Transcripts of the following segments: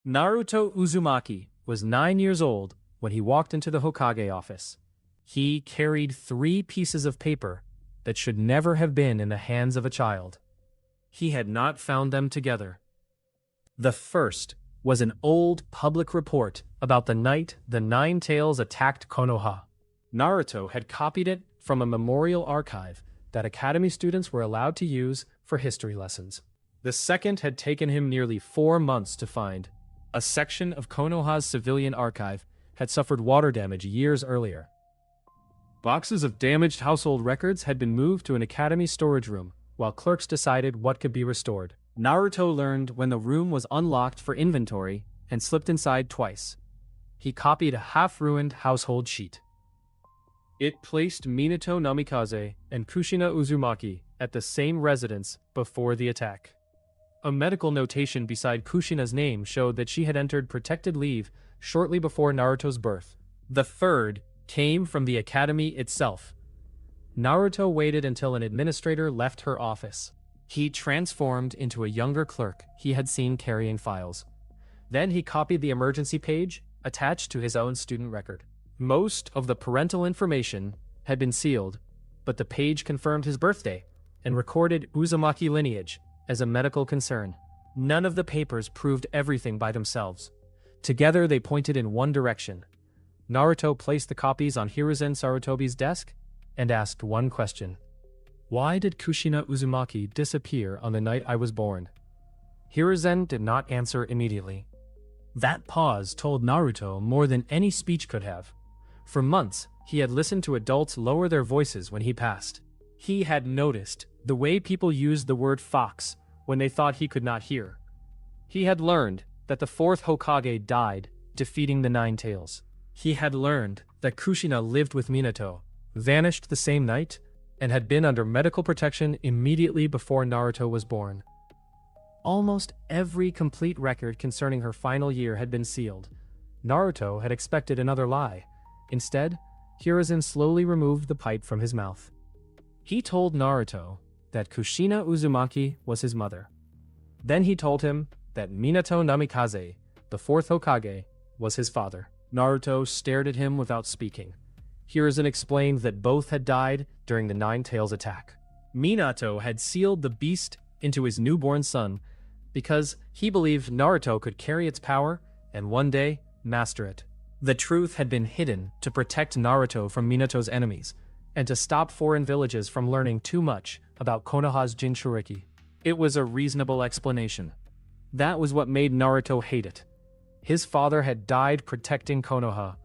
Naruto Uzumaki was 9 years old when he walked into the Hokage office. He carried 3 pieces of paper that should never have been in the hands of a child. He had not found them together. The first was an old public report about the night the Nine Tails attacked Konoha. Naruto had copied it from a memorial archive that Academy students were allowed to use for history lessons. The second had taken him nearly 4 months to find. A section of Konoha's civilian archive had suffered water damage years earlier. Boxes of damaged household records had been moved to an academy storage room, while clerks decided what could be restored. Naruto learned when the room was unlocked for inventory and slipped inside twice. He copied a half-ruined household sheet. It placed Minato Namikaze and Kushina Uzumaki at the same residence before the attack. A medical notation beside Kushina's name showed that she had entered protected leave shortly before Naruto's birth. The third came from the academy itself. Naruto waited until an administrator left her office. He transformed into a younger clerk he had seen carrying files. Then he copied the emergency page attached to his own student record. Most of the parental information had been sealed, but the page confirmed his birthday and recorded Uzumaki lineage as a medical concern. None of the papers proved everything by themselves. Together they pointed in one direction. Naruto placed the copies on Hiruzen Sarutobi's desk and asked one question. Why did Kushina Uzumaki disappear on the night I was born? Hiruzen did not answer immediately. That pause told Naruto more than any speech could have. For months, he had listened to adults lower their voices when he passed. He had noticed the way people used the word fox when they thought he could not hear. He had learned that the 4th Hokage died, defeating the Nine Tails. He had learned that Kushina lived with Minato, vanished the same night, and had been under medical protection immediately before Naruto was born. Almost every complete record concerning her final year had been sealed. Naruto had expected another lie. Instead, Hiruzen slowly removed the pipe from his mouth. He told Naruto that Kushina Uzumaki was his mother. Then he told him that Minato Namikaze, the 4th Hokage, was his father. Naruto stared at him without speaking. Hiruzen explained that both had died during the Nine Tails attack. Minato had sealed the beast into his newborn son because he believed Naruto could carry its power and one day master it. The truth had been hidden to protect Naruto from Minato's enemies and to stop foreign villages from learning too much about Konoha's Jinchuriki. It was a reasonable explanation. That was what made Naruto hate it. His father had died protecting Konoha.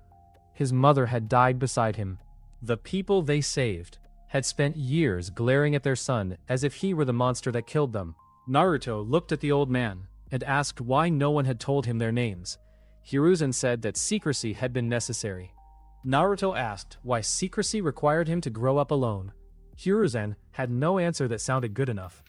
His mother had died beside him. The people they saved had spent years glaring at their son as if he were the monster that killed them. Naruto looked at the old man and asked why no one had told him their names. Hiruzen said that secrecy had been necessary. Naruto asked why secrecy required him to grow up alone. Hiruzen had no answer that sounded good enough.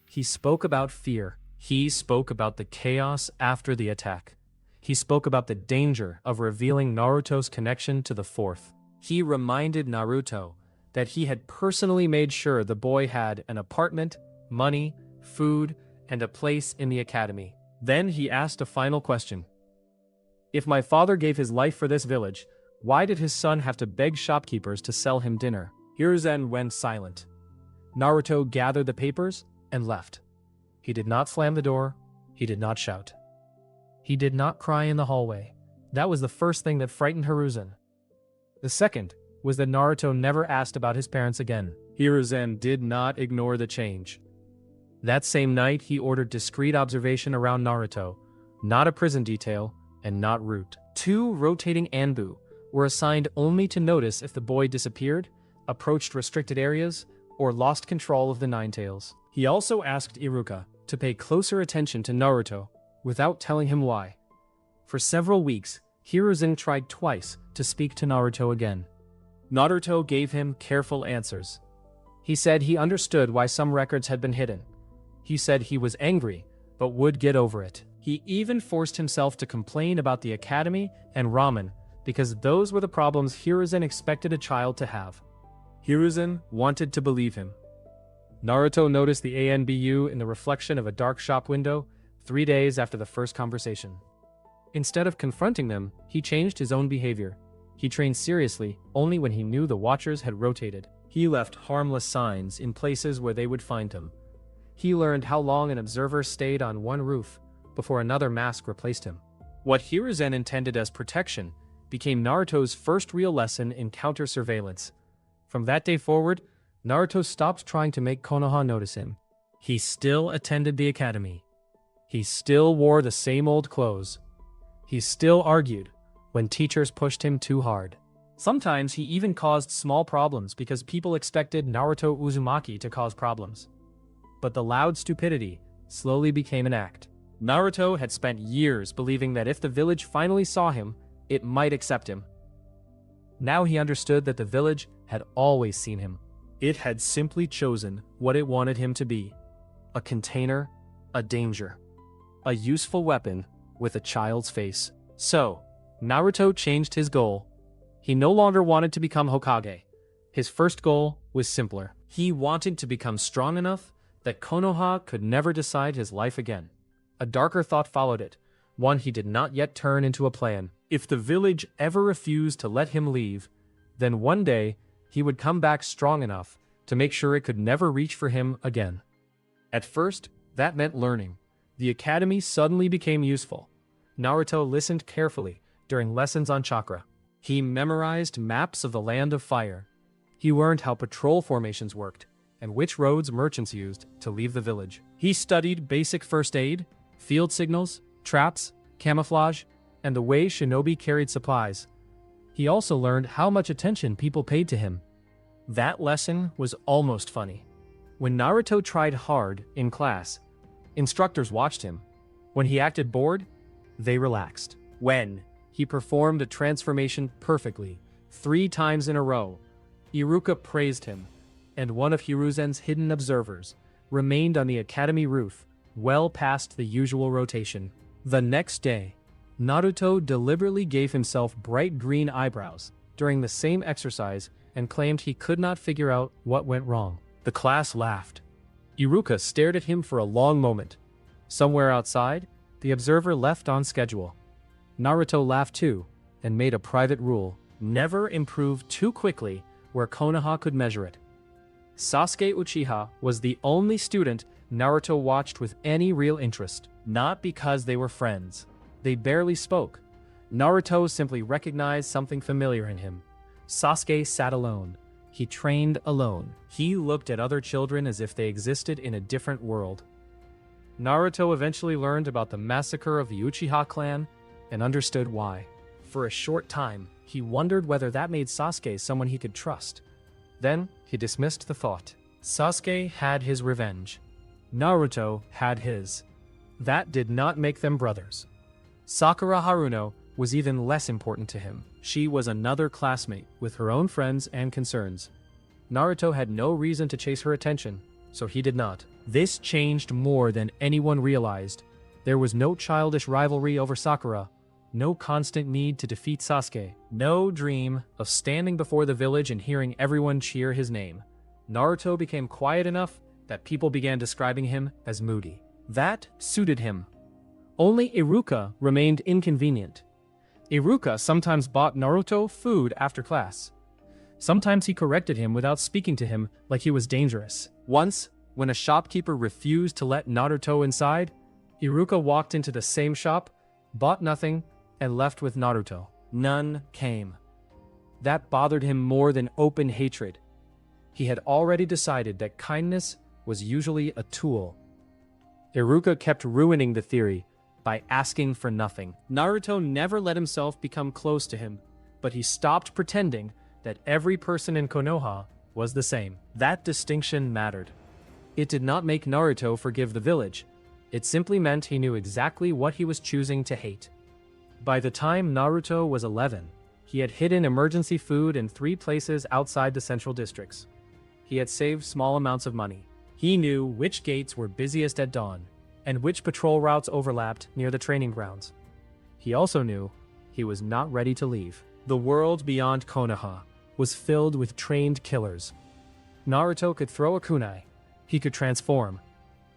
He spoke about fear. He spoke about the chaos after the attack. He spoke about the danger of revealing Naruto's connection to the 4th. He reminded Naruto that he had personally made sure the boy had an apartment, money, food, and a place in the academy. Then he asked a final question. If my father gave his life for this village, why did his son have to beg shopkeepers to sell him dinner? Hiruzen went silent. Naruto gathered the papers and left. He did not slam the door. He did not shout. He did not cry in the hallway. That was the first thing that frightened Hiruzen. The second was that Naruto never asked about his parents again. Hiruzen did not ignore the change. That same night, he ordered discreet observation around Naruto, not a prison detail, and not route. 2 rotating Anbu were assigned only to notice if the boy disappeared, approached restricted areas, or lost control of the Nine Tails. He also asked Iruka to pay closer attention to Naruto without telling him why. For several weeks, Hiruzen tried twice to speak to Naruto again. Naruto gave him careful answers. He said he understood why some records had been hidden. He said he was angry, but would get over it. He even forced himself to complain about the academy and ramen because those were the problems Hiruzen expected a child to have. Hiruzen wanted to believe him. Naruto noticed the ANBU in the reflection of a dark shop window 3 days after the first conversation. Instead of confronting them, he changed his own behavior. He trained seriously only when he knew the watchers had rotated. He left harmless signs in places where they would find him. He learned how long an observer stayed on one roof before another mask replaced him. What Hiruzen intended as protection became Naruto's first real lesson in counter-surveillance. From that day forward, Naruto stopped trying to make Konoha notice him. He still attended the academy. He still wore the same old clothes. He still argued when teachers pushed him too hard. Sometimes he even caused small problems because people expected Naruto Uzumaki to cause problems. But the loud stupidity slowly became an act. Naruto had spent years believing that if the village finally saw him, it might accept him. Now he understood that the village had always seen him. It had simply chosen what it wanted him to be: a container, a danger, a useful weapon with a child's face. So, Naruto changed his goal. He no longer wanted to become Hokage. His first goal was simpler. He wanted to become strong enough that Konoha could never decide his life again. A darker thought followed it, one he did not yet turn into a plan. If the village ever refused to let him leave, then one day he would come back strong enough to make sure it could never reach for him again. At first, that meant learning. The academy suddenly became useful. Naruto listened carefully during lessons on chakra. He memorized maps of the Land of Fire. He learned how patrol formations worked and which roads merchants used to leave the village. He studied basic first aid, field signals, traps, camouflage, and the way shinobi carried supplies. He also learned how much attention people paid to him. That lesson was almost funny. When Naruto tried hard in class, instructors watched him. When he acted bored, they relaxed. When he performed a transformation perfectly, 3 times in a row, Iruka praised him, and one of Hiruzen's hidden observers remained on the academy roof, well past the usual rotation. The next day, Naruto deliberately gave himself bright green eyebrows during the same exercise and claimed he could not figure out what went wrong. The class laughed. Iruka stared at him for a long moment. Somewhere outside, the observer left on schedule. Naruto laughed too and made a private rule: never improve too quickly where Konoha could measure it. Sasuke Uchiha was the only student Naruto watched with any real interest, not because they were friends. They barely spoke. Naruto simply recognized something familiar in him. Sasuke sat alone. He trained alone. He looked at other children as if they existed in a different world. Naruto eventually learned about the massacre of the Uchiha clan and understood why. For a short time, he wondered whether that made Sasuke someone he could trust. Then, he dismissed the thought. Sasuke had his revenge. Naruto had his. That did not make them brothers. Sakura Haruno was even less important to him. She was another classmate with her own friends and concerns. Naruto had no reason to chase her attention, so he did not. This changed more than anyone realized. There was no childish rivalry over Sakura, no constant need to defeat Sasuke, no dream of standing before the village and hearing everyone cheer his name. Naruto became quiet enough that people began describing him as moody. That suited him. Only Iruka remained inconvenient. Iruka sometimes bought Naruto food after class. Sometimes he corrected him without speaking to him like he was dangerous. Once, when a shopkeeper refused to let Naruto inside, Iruka walked into the same shop, bought nothing, and left with Naruto. None came. That bothered him more than open hatred. He had already decided that kindness was usually a tool. Iruka kept ruining the theory by asking for nothing. Naruto never let himself become close to him, but he stopped pretending that every person in Konoha was the same. That distinction mattered. It did not make Naruto forgive the village. It simply meant he knew exactly what he was choosing to hate. By the time Naruto was 11, he had hidden emergency food in 3 places outside the central districts. He had saved small amounts of money. He knew which gates were busiest at dawn, and which patrol routes overlapped near the training grounds. He also knew he was not ready to leave. The world beyond Konoha was filled with trained killers. Naruto could throw a kunai. He could transform.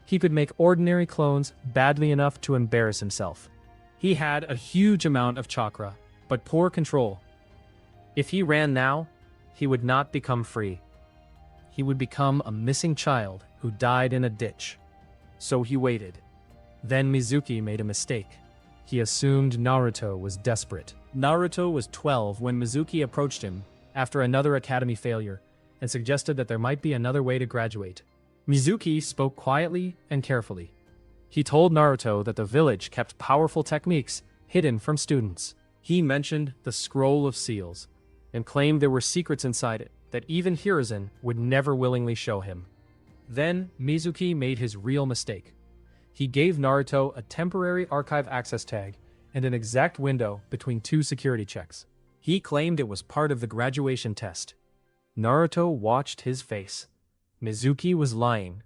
He could make ordinary clones badly enough to embarrass himself. He had a huge amount of chakra, but poor control. If he ran now, he would not become free. He would become a missing child who died in a ditch. So he waited. Then Mizuki made a mistake. He assumed Naruto was desperate. Naruto was 12 when Mizuki approached him after another academy failure and suggested that there might be another way to graduate. Mizuki spoke quietly and carefully. He told Naruto that the village kept powerful techniques hidden from students. He mentioned the Scroll of Seals and claimed there were secrets inside it that even Hiruzen would never willingly show him. Then Mizuki made his real mistake. He gave Naruto a temporary archive access tag and an exact window between two security checks. He claimed it was part of the graduation test. Naruto watched his face. Mizuki was lying.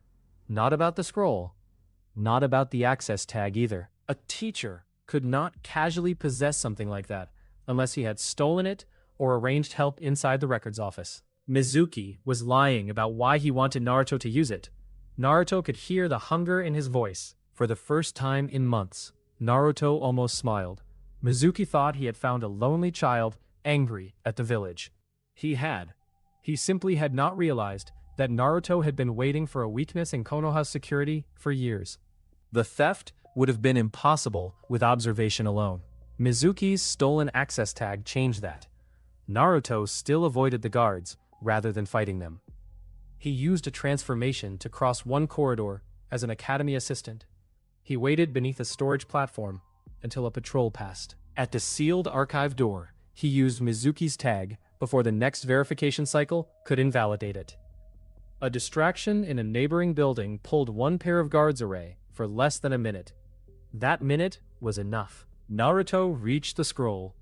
Not about the scroll. Not about the access tag either. A teacher could not casually possess something like that unless he had stolen it or arranged help inside the records office. Mizuki was lying about why he wanted Naruto to use it. Naruto could hear the hunger in his voice. For the first time in months, Naruto almost smiled. Mizuki thought he had found a lonely child angry at the village. He simply had not realized that Naruto had been waiting for a weakness in Konoha's security for years. The theft would have been impossible with observation alone. Mizuki's stolen access tag changed that. Naruto still avoided the guards rather than fighting them. He used a transformation to cross one corridor as an academy assistant. He waited beneath a storage platform until a patrol passed. At the sealed archive door, he used Mizuki's tag before the next verification cycle could invalidate it. A distraction in a neighboring building pulled one pair of guards away for less than a minute. That minute was enough. Naruto reached the scroll.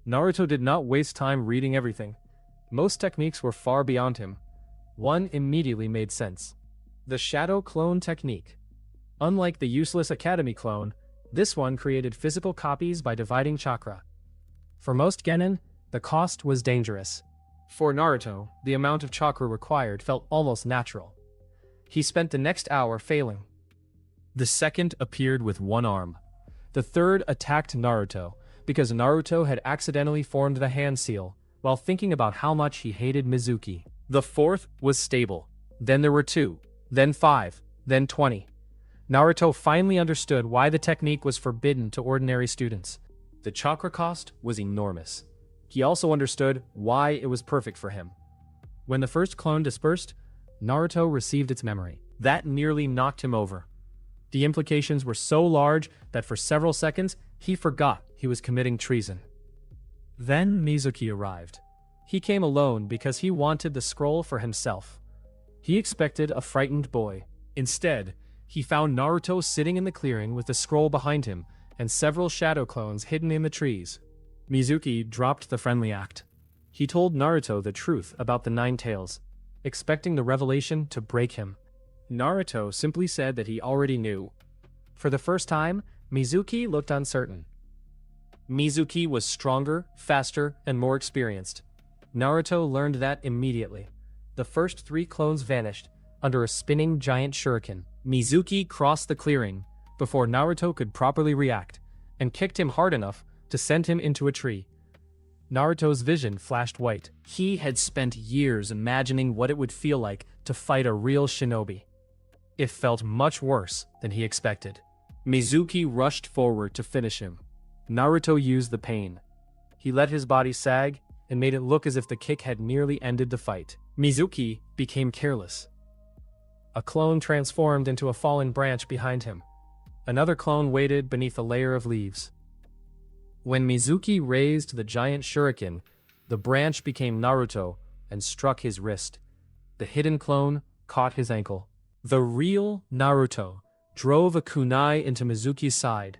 Naruto did not waste time reading everything. Most techniques were far beyond him. One immediately made sense. The shadow clone technique. Unlike the useless academy clone, this one created physical copies by dividing chakra. For most genin, the cost was dangerous. For Naruto, the amount of chakra required felt almost natural. He spent the next hour failing. The second appeared with one arm. The third attacked Naruto because Naruto had accidentally formed the hand seal while thinking about how much he hated Mizuki. The fourth was stable. Then there were 2, then 5, then 20. Naruto finally understood why the technique was forbidden to ordinary students. The chakra cost was enormous. He also understood why it was perfect for him. When the first clone dispersed, Naruto received its memory. That nearly knocked him over. The implications were so large that for several seconds, he forgot he was committing treason. Then Mizuki arrived. He came alone because he wanted the scroll for himself. He expected a frightened boy. Instead, he found Naruto sitting in the clearing with the scroll behind him and several shadow clones hidden in the trees. Mizuki dropped the friendly act. He told Naruto the truth about the 9 tails, expecting the revelation to break him. Naruto simply said that he already knew. For the first time, Mizuki looked uncertain. Mizuki was stronger, faster, and more experienced. Naruto learned that immediately. The first 3 clones vanished under a spinning giant shuriken. Mizuki crossed the clearing before Naruto could properly react and kicked him hard enough to send him into a tree. Naruto's vision flashed white. He had spent years imagining what it would feel like to fight a real shinobi. It felt much worse than he expected. Mizuki rushed forward to finish him. Naruto used the pain. He let his body sag and made it look as if the kick had nearly ended the fight. Mizuki became careless. A clone transformed into a fallen branch behind him. Another clone waited beneath a layer of leaves. When Mizuki raised the giant shuriken, the branch became Naruto and struck his wrist. The hidden clone caught his ankle. The real Naruto drove a kunai into Mizuki's side.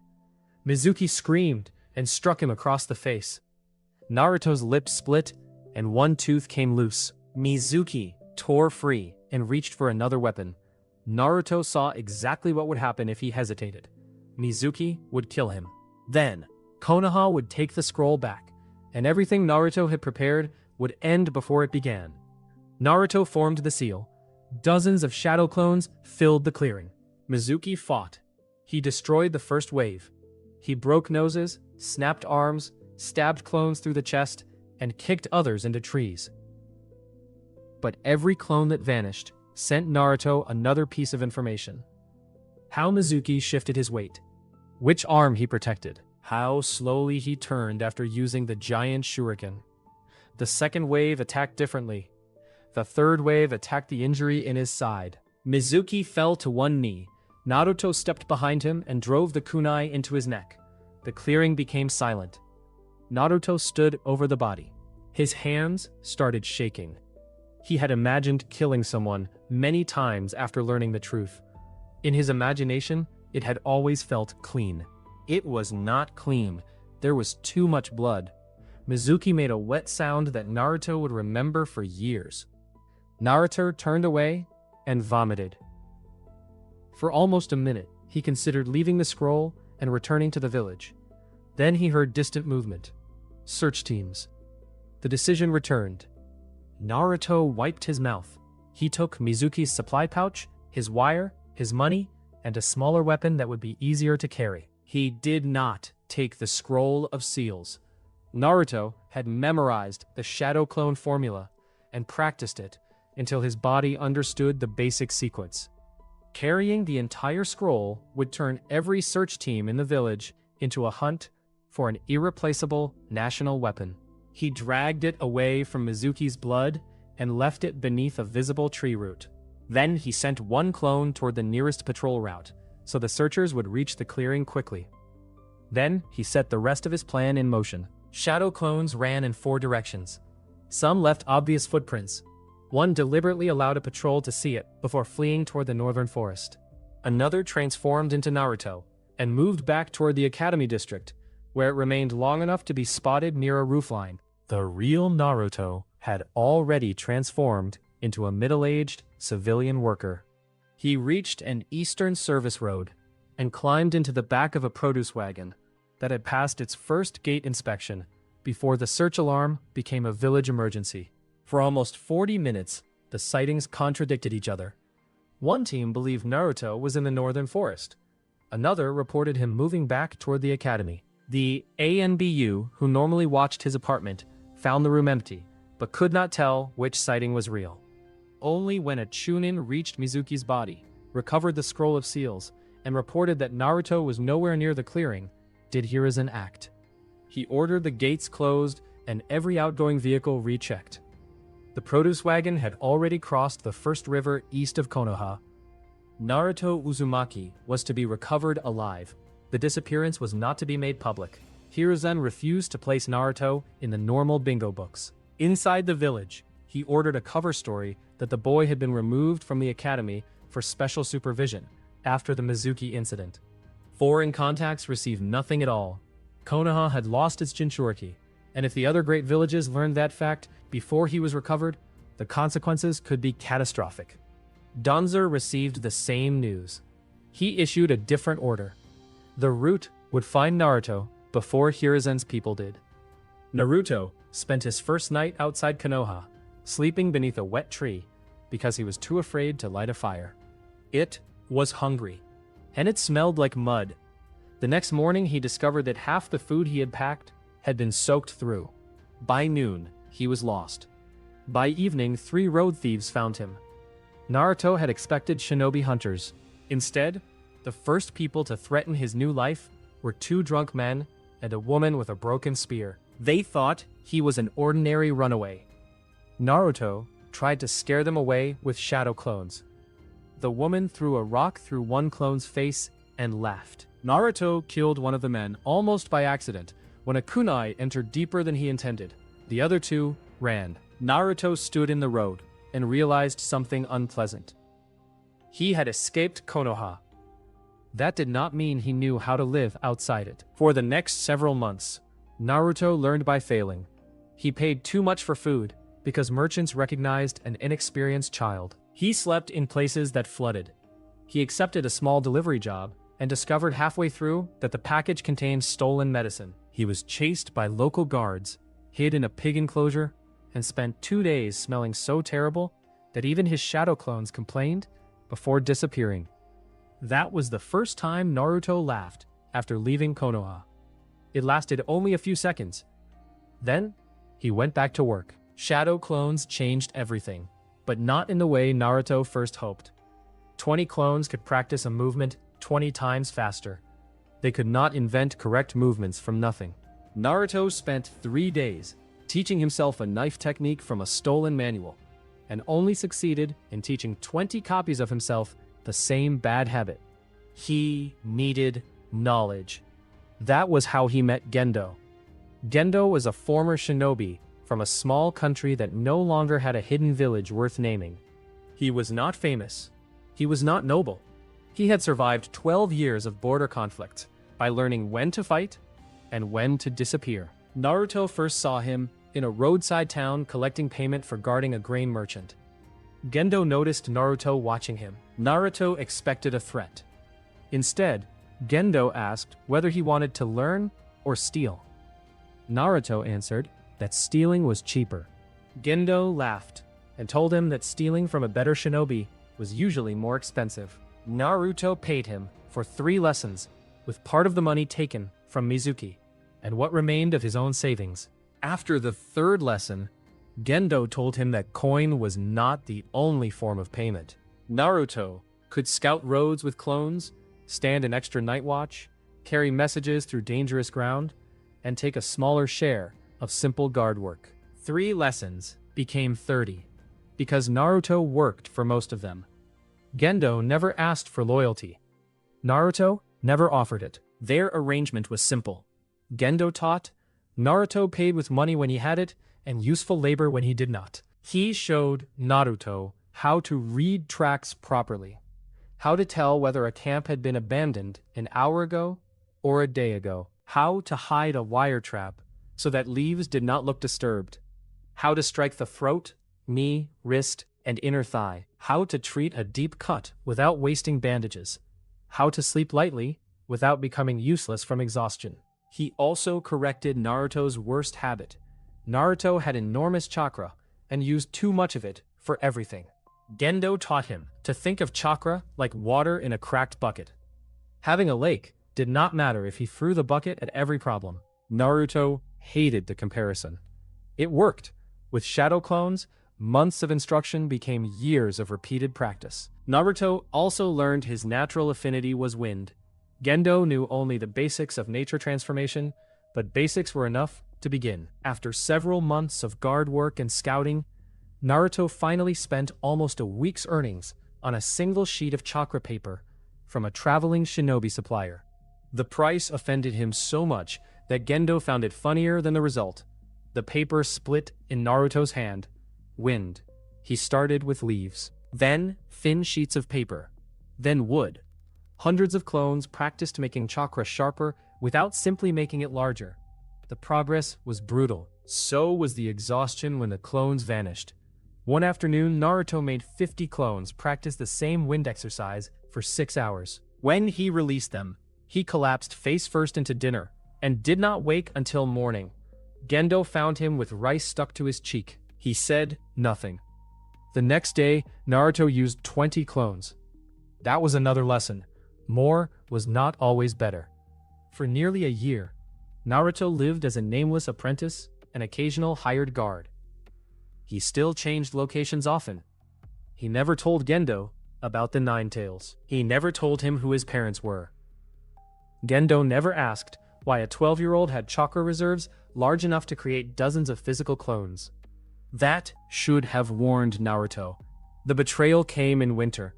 Mizuki screamed and struck him across the face. Naruto's lips split and one tooth came loose. Mizuki tore free and reached for another weapon. Naruto saw exactly what would happen if he hesitated. Mizuki would kill him. Then, Konoha would take the scroll back, and everything Naruto had prepared would end before it began. Naruto formed the seal. Dozens of shadow clones filled the clearing. Mizuki fought. He destroyed the first wave. He broke noses, snapped arms, stabbed clones through the chest, and kicked others into trees. But every clone that vanished sent Naruto another piece of information. How Mizuki shifted his weight, which arm he protected, how slowly he turned after using the giant shuriken. The second wave attacked differently. The third wave attacked the injury in his side. Mizuki fell to one knee. Naruto stepped behind him and drove the kunai into his neck. The clearing became silent. Naruto stood over the body. His hands started shaking. He had imagined killing someone many times after learning the truth. In his imagination, it had always felt clean. It was not clean. There was too much blood. Mizuki made a wet sound that Naruto would remember for years. Naruto turned away and vomited. For almost a minute, he considered leaving the scroll and returning to the village. Then he heard distant movement. Search teams. The decision returned. Naruto wiped his mouth. He took Mizuki's supply pouch, his wire, his money, and a smaller weapon that would be easier to carry. He did not take the Scroll of Seals. Naruto had memorized the Shadow Clone formula and practiced it until his body understood the basic sequence. Carrying the entire scroll would turn every search team in the village into a hunt for an irreplaceable national weapon. He dragged it away from Mizuki's blood and left it beneath a visible tree root. Then he sent one clone toward the nearest patrol route, so the searchers would reach the clearing quickly. Then he set the rest of his plan in motion. Shadow clones ran in 4 directions. Some left obvious footprints. One deliberately allowed a patrol to see it before fleeing toward the northern forest. Another transformed into Naruto and moved back toward the Academy District, where it remained long enough to be spotted near a roofline. The real Naruto had already transformed into a middle-aged civilian worker. He reached an eastern service road and climbed into the back of a produce wagon that had passed its first gate inspection before the search alarm became a village emergency. For almost 40 minutes, the sightings contradicted each other. One team believed Naruto was in the northern forest. Another reported him moving back toward the academy. The ANBU, who normally watched his apartment, found the room empty, but could not tell which sighting was real. Only when a Chunin reached Mizuki's body, recovered the Scroll of Seals, and reported that Naruto was nowhere near the clearing, did Hiruzen act. He ordered the gates closed and every outgoing vehicle rechecked. The produce wagon had already crossed the first river east of Konoha. Naruto Uzumaki was to be recovered alive. The disappearance was not to be made public. Hiruzen refused to place Naruto in the normal bingo books. Inside the village, he ordered a cover story that the boy had been removed from the academy for special supervision after the Mizuki incident. Foreign contacts received nothing at all. Konoha had lost its Jinchuriki, and if the other great villages learned that fact before he was recovered, the consequences could be catastrophic. Danzer received the same news. He issued a different order. The route would find Naruto before Hiruzen's people did. Naruto spent his first night outside Konoha, sleeping beneath a wet tree because he was too afraid to light a fire. It was hungry, and it smelled like mud. The next morning, he discovered that half the food he had packed had been soaked through. By noon, he was lost. By evening, 3 road thieves found him. Naruto had expected shinobi hunters. Instead, the first people to threaten his new life were 2 drunk men and a woman with a broken spear. They thought he was an ordinary runaway. Naruto tried to scare them away with shadow clones. The woman threw a rock through one clone's face and laughed. Naruto killed one of the men almost by accident when a kunai entered deeper than he intended. The other 2 ran. Naruto stood in the road and realized something unpleasant. He had escaped Konoha. That did not mean he knew how to live outside it. For the next several months, Naruto learned by failing. He paid too much for food because merchants recognized an inexperienced child. He slept in places that flooded. He accepted a small delivery job and discovered halfway through that the package contained stolen medicine. He was chased by local guards, hid in a pig enclosure, and spent 2 days smelling so terrible that even his shadow clones complained before disappearing. That was the first time Naruto laughed after leaving Konoha. It lasted only a few seconds. Then, he went back to work. Shadow clones changed everything, but not in the way Naruto first hoped. 20 clones could practice a movement 20 times faster. They could not invent correct movements from nothing. Naruto spent 3 days teaching himself a knife technique from a stolen manual, and only succeeded in teaching 20 copies of himself the same bad habit. He needed knowledge. That was how he met Gendo. Gendo was a former shinobi from a small country that no longer had a hidden village worth naming. He was not famous. He was not noble. He had survived 12 years of border conflicts by learning when to fight and when to disappear. Naruto first saw him in a roadside town collecting payment for guarding a grain merchant. Gendo noticed Naruto watching him. Naruto expected a threat. Instead, Gendo asked whether he wanted to learn or steal. Naruto answered that stealing was cheaper. Gendo laughed and told him that stealing from a better shinobi was usually more expensive. Naruto paid him for 3 lessons, with part of the money taken from Mizuki, and what remained of his own savings. After the 3rd lesson, Gendo told him that coin was not the only form of payment. Naruto could scout roads with clones, stand an extra night watch, carry messages through dangerous ground, and take a smaller share of simple guard work. 3 lessons became 30, because Naruto worked for most of them. Gendo never asked for loyalty. Naruto never offered it. Their arrangement was simple. Gendo taught, Naruto paid with money when he had it, and useful labor when he did not. He showed Naruto how to read tracks properly, how to tell whether a camp had been abandoned an hour ago or a day ago, how to hide a wire trap so that leaves did not look disturbed, how to strike the throat, knee, wrist, and inner thigh, how to treat a deep cut without wasting bandages, how to sleep lightly without becoming useless from exhaustion. He also corrected Naruto's worst habit. Naruto had enormous chakra and used too much of it for everything. Gendo taught him to think of chakra like water in a cracked bucket. Having a lake did not matter if he threw the bucket at every problem. Naruto hated the comparison. It worked. With shadow clones, months of instruction became years of repeated practice. Naruto also learned his natural affinity was wind. Gendo knew only the basics of nature transformation, but basics were enough to begin. After several months of guard work and scouting, Naruto finally spent almost a week's earnings on a single sheet of chakra paper from a traveling shinobi supplier. The price offended him so much that Gendo found it funnier than the result. The paper split in Naruto's hand. Wind. He started with leaves, then thin sheets of paper, then wood. Hundreds of clones practiced making chakra sharper without simply making it larger. The progress was brutal. So was the exhaustion when the clones vanished. One afternoon, Naruto made 50 clones practice the same wind exercise for 6 hours. When he released them, he collapsed face first into dinner and did not wake until morning. Gendo found him with rice stuck to his cheek. He said nothing. The next day, Naruto used 20 clones. That was another lesson. More was not always better. For nearly a year, Naruto lived as a nameless apprentice, an occasional hired guard. He still changed locations often. He never told Gendo about the Nine Tails. He never told him who his parents were. Gendo never asked why a 12-year-old had chakra reserves large enough to create dozens of physical clones. That should have warned Naruto. The betrayal came in winter.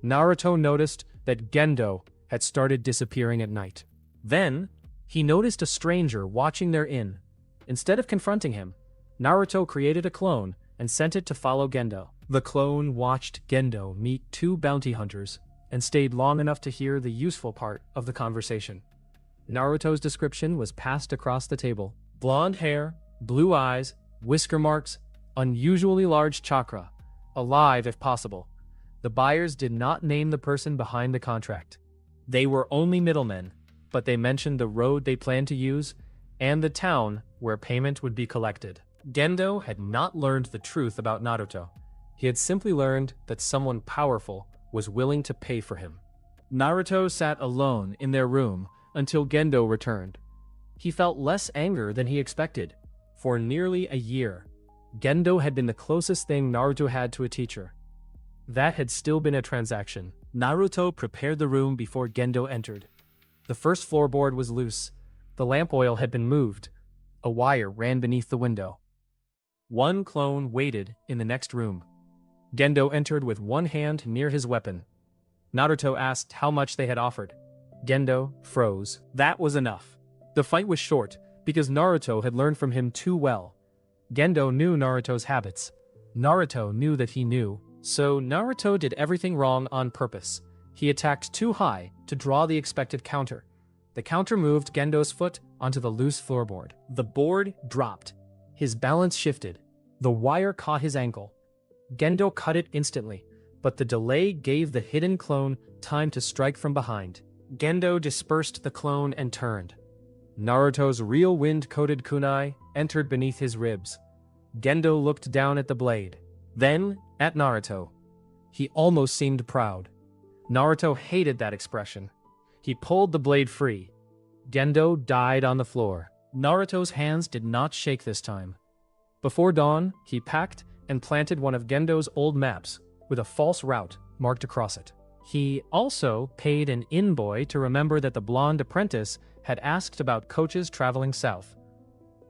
Naruto noticed that Gendo had started disappearing at night. Then, he noticed a stranger watching their inn. Instead of confronting him, Naruto created a clone and sent it to follow Gendo. The clone watched Gendo meet 2 bounty hunters and stayed long enough to hear the useful part of the conversation. Naruto's description was passed across the table. Blonde hair, blue eyes, whisker marks, unusually large chakra, alive if possible. The buyers did not name the person behind the contract. They were only middlemen, but they mentioned the road they planned to use and the town where payment would be collected. Gendo had not learned the truth about Naruto. He had simply learned that someone powerful was willing to pay for him. Naruto sat alone in their room until Gendo returned. He felt less anger than he expected. For nearly a year, Gendo had been the closest thing Naruto had to a teacher. That had still been a transaction. Naruto prepared the room before Gendo entered. The first floorboard was loose. The lamp oil had been moved. A wire ran beneath the window. One clone waited in the next room. Gendo entered with one hand near his weapon. Naruto asked how much they had offered. Gendo froze. That was enough. The fight was short, because Naruto had learned from him too well. Gendo knew Naruto's habits. Naruto knew that he knew, so Naruto did everything wrong on purpose. He attacked too high to draw the expected counter. The counter moved Gendo's foot onto the loose floorboard. The board dropped. His balance shifted. The wire caught his ankle. Gendo cut it instantly, but the delay gave the hidden clone time to strike from behind. Gendo dispersed the clone and turned. Naruto's real wind-coated kunai entered beneath his ribs. Gendo looked down at the blade, then at Naruto. He almost seemed proud. Naruto hated that expression. He pulled the blade free. Gendo died on the floor. Naruto's hands did not shake this time. Before dawn, he packed and planted one of Gendo's old maps with a false route marked across it. He also paid an inn boy to remember that the blonde apprentice had asked about coaches traveling south.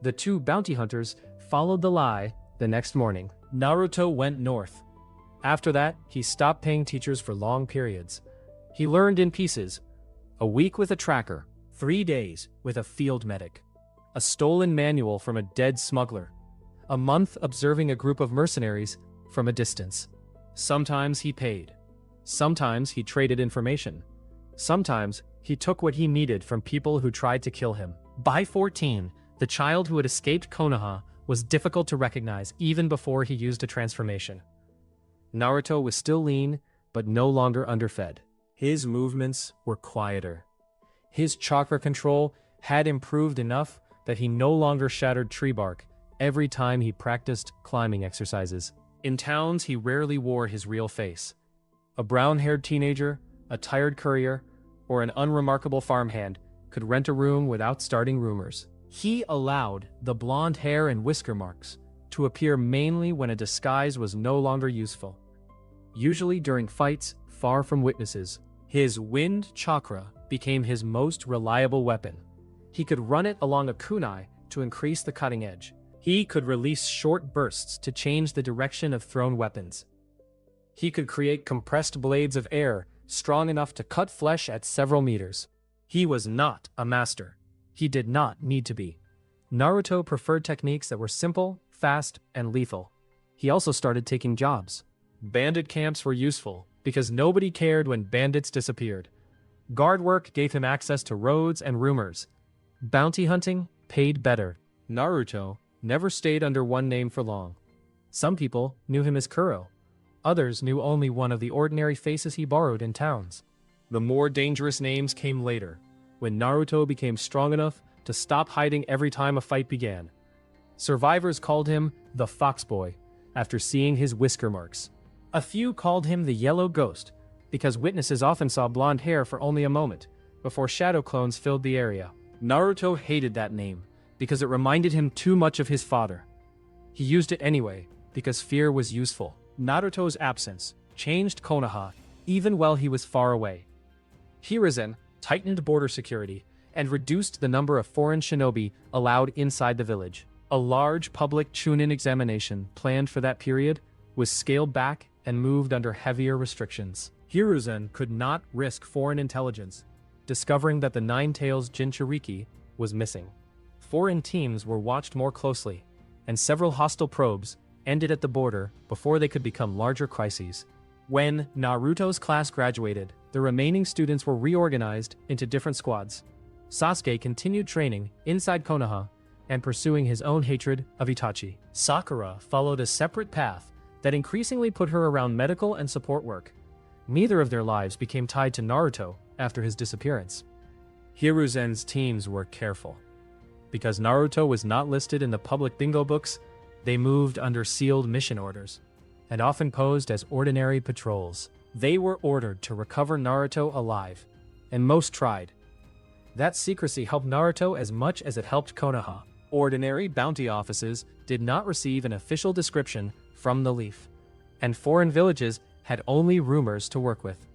The two bounty hunters followed the lie the next morning. Naruto went north. After that, he stopped paying teachers for long periods. He learned in pieces: a week with a tracker, 3 days with a field medic, a stolen manual from a dead smuggler, a month observing a group of mercenaries from a distance. Sometimes he paid. Sometimes he traded information. Sometimes he took what he needed from people who tried to kill him. By 14, the child who had escaped Konoha was difficult to recognize even before he used a transformation. Naruto was still lean, but no longer underfed. His movements were quieter. His chakra control had improved enough that he no longer shattered tree bark every time he practiced climbing exercises. In towns, he rarely wore his real face. A brown-haired teenager, a tired courier, or an unremarkable farmhand could rent a room without starting rumors. He allowed the blonde hair and whisker marks to appear mainly when a disguise was no longer useful. Usually during fights, far from witnesses, his wind chakra became his most reliable weapon. He could run it along a kunai to increase the cutting edge. He could release short bursts to change the direction of thrown weapons. He could create compressed blades of air strong enough to cut flesh at several meters. He was not a master. He did not need to be. Naruto preferred techniques that were simple, fast, and lethal. He also started taking jobs. Bandit camps were useful because nobody cared when bandits disappeared. Guard work gave him access to roads and rumors. Bounty hunting paid better. Naruto never stayed under one name for long. Some people knew him as Kuro. Others knew only one of the ordinary faces he borrowed in towns. The more dangerous names came later, when Naruto became strong enough to stop hiding every time a fight began. Survivors called him the Fox Boy after seeing his whisker marks. A few called him the Yellow Ghost because witnesses often saw blonde hair for only a moment before shadow clones filled the area. Naruto hated that name because it reminded him too much of his father. He used it anyway because fear was useful. Naruto's absence changed Konoha even while he was far away. Hiruzen tightened border security and reduced the number of foreign shinobi allowed inside the village. A large public Chunin examination planned for that period was scaled back and moved under heavier restrictions. Hiruzen could not risk foreign intelligence discovering that the Nine-Tails Jinchuriki was missing. Foreign teams were watched more closely, and several hostile probes ended at the border before they could become larger crises. When Naruto's class graduated, the remaining students were reorganized into different squads. Sasuke continued training inside Konoha and pursuing his own hatred of Itachi. Sakura followed a separate path that increasingly put her around medical and support work. Neither of their lives became tied to Naruto after his disappearance. Hiruzen's teams were careful. Because Naruto was not listed in the public bingo books, they moved under sealed mission orders, and often posed as ordinary patrols. They were ordered to recover Naruto alive, and most tried. That secrecy helped Naruto as much as it helped Konoha. Ordinary bounty offices did not receive an official description from the Leaf, and foreign villages had only rumors to work with.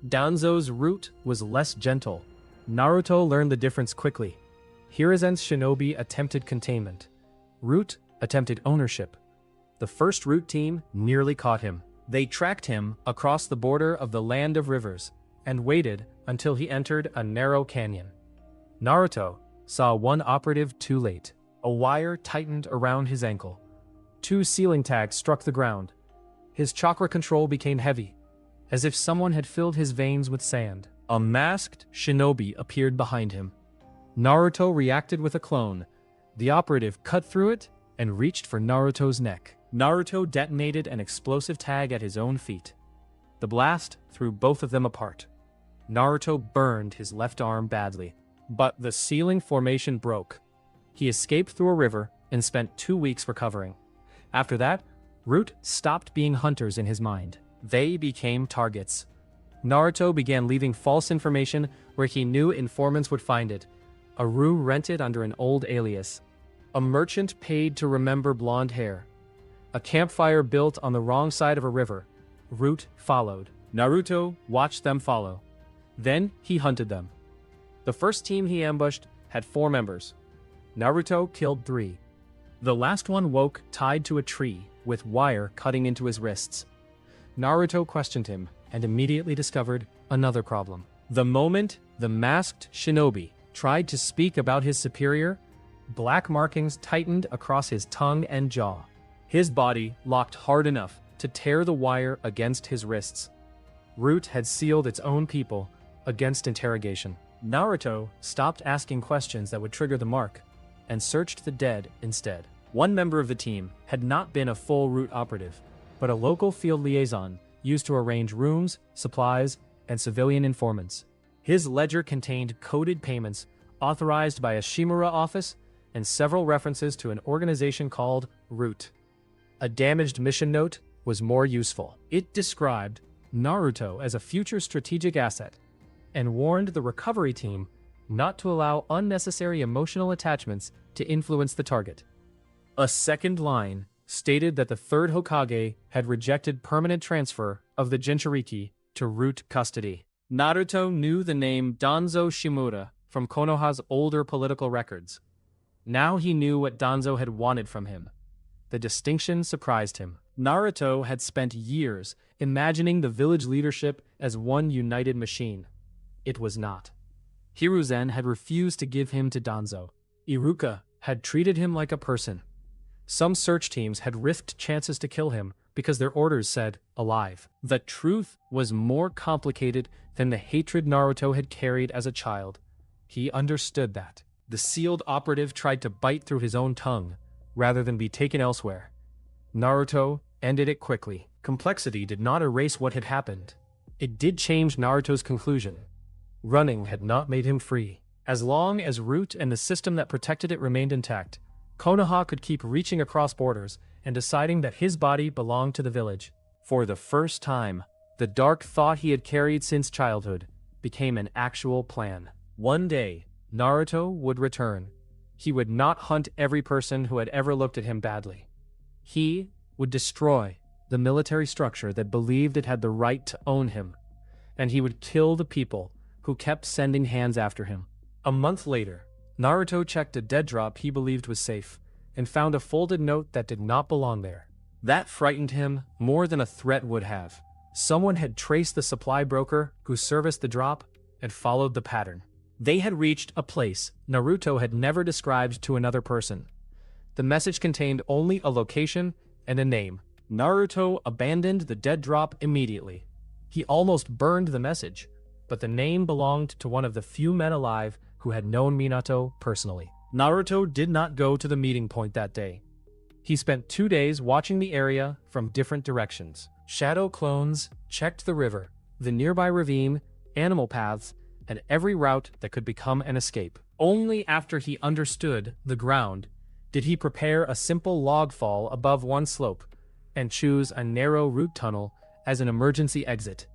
Danzo's route was less gentle. Naruto learned the difference quickly. Hiruzen's shinobi attempted containment. Root attempted ownership. The first Root team nearly caught him. They tracked him across the border of the Land of Rivers and waited until he entered a narrow canyon. Naruto saw one operative too late. A wire tightened around his ankle. 2 ceiling tags struck the ground. His chakra control became heavy, as if someone had filled his veins with sand. A masked shinobi appeared behind him. Naruto reacted with a clone. The operative cut through it and reached for Naruto's neck. Naruto detonated an explosive tag at his own feet. The blast threw both of them apart. Naruto burned his left arm badly, but the ceiling formation broke. He escaped through a river and spent 2 weeks recovering. After that, Root stopped being hunters in his mind. They became targets. Naruto began leaving false information where he knew informants would find it. A room rented under an old alias. A merchant paid to remember blonde hair. A campfire built on the wrong side of a river. Root followed. Naruto watched them follow. Then he hunted them. The first team he ambushed had 4 members. Naruto killed 3. The last one woke tied to a tree, with wire cutting into his wrists. Naruto questioned him and immediately discovered another problem. The moment the masked shinobi tried to speak about his superior, black markings tightened across his tongue and jaw. His body locked hard enough to tear the wire against his wrists. Root had sealed its own people against interrogation. Naruto stopped asking questions that would trigger the mark and searched the dead instead. One member of the team had not been a full Root operative, but a local field liaison used to arrange rooms, supplies, and civilian informants. His ledger contained coded payments authorized by a Shimura office and several references to an organization called Root. A damaged mission note was more useful. It described Naruto as a future strategic asset and warned the recovery team not to allow unnecessary emotional attachments to influence the target. A second line stated that the third Hokage had rejected permanent transfer of the Jinchuriki to Root custody. Naruto knew the name Danzo Shimura from Konoha's older political records. Now he knew what Danzo had wanted from him. The distinction surprised him. Naruto had spent years imagining the village leadership as one united machine. It was not. Hiruzen had refused to give him to Danzo. Iruka had treated him like a person. Some search teams had risked chances to kill him because their orders said, alive. The truth was more complicated than the hatred Naruto had carried as a child. He understood that. The sealed operative tried to bite through his own tongue, rather than be taken elsewhere. Naruto ended it quickly. Complexity did not erase what had happened. It did change Naruto's conclusion. Running had not made him free. As long as Root and the system that protected it remained intact, Konoha could keep reaching across borders and deciding that his body belonged to the village. For the first time, the dark thought he had carried since childhood became an actual plan. One day, Naruto would return. He would not hunt every person who had ever looked at him badly. He would destroy the military structure that believed it had the right to own him, and he would kill the people who kept sending hands after him. A month later, Naruto checked a dead drop he believed was safe, and found a folded note that did not belong there. That frightened him more than a threat would have. Someone had traced the supply broker who serviced the drop and followed the pattern. They had reached a place Naruto had never described to another person. The message contained only a location and a name. Naruto abandoned the dead drop immediately. He almost burned the message, but the name belonged to one of the few men alive who had known Minato personally. Naruto did not go to the meeting point that day. He spent 2 days watching the area from different directions. Shadow clones checked the river, the nearby ravine, animal paths, and every route that could become an escape. Only after he understood the ground did he prepare a simple log fall above one slope and choose a narrow root tunnel as an emergency exit.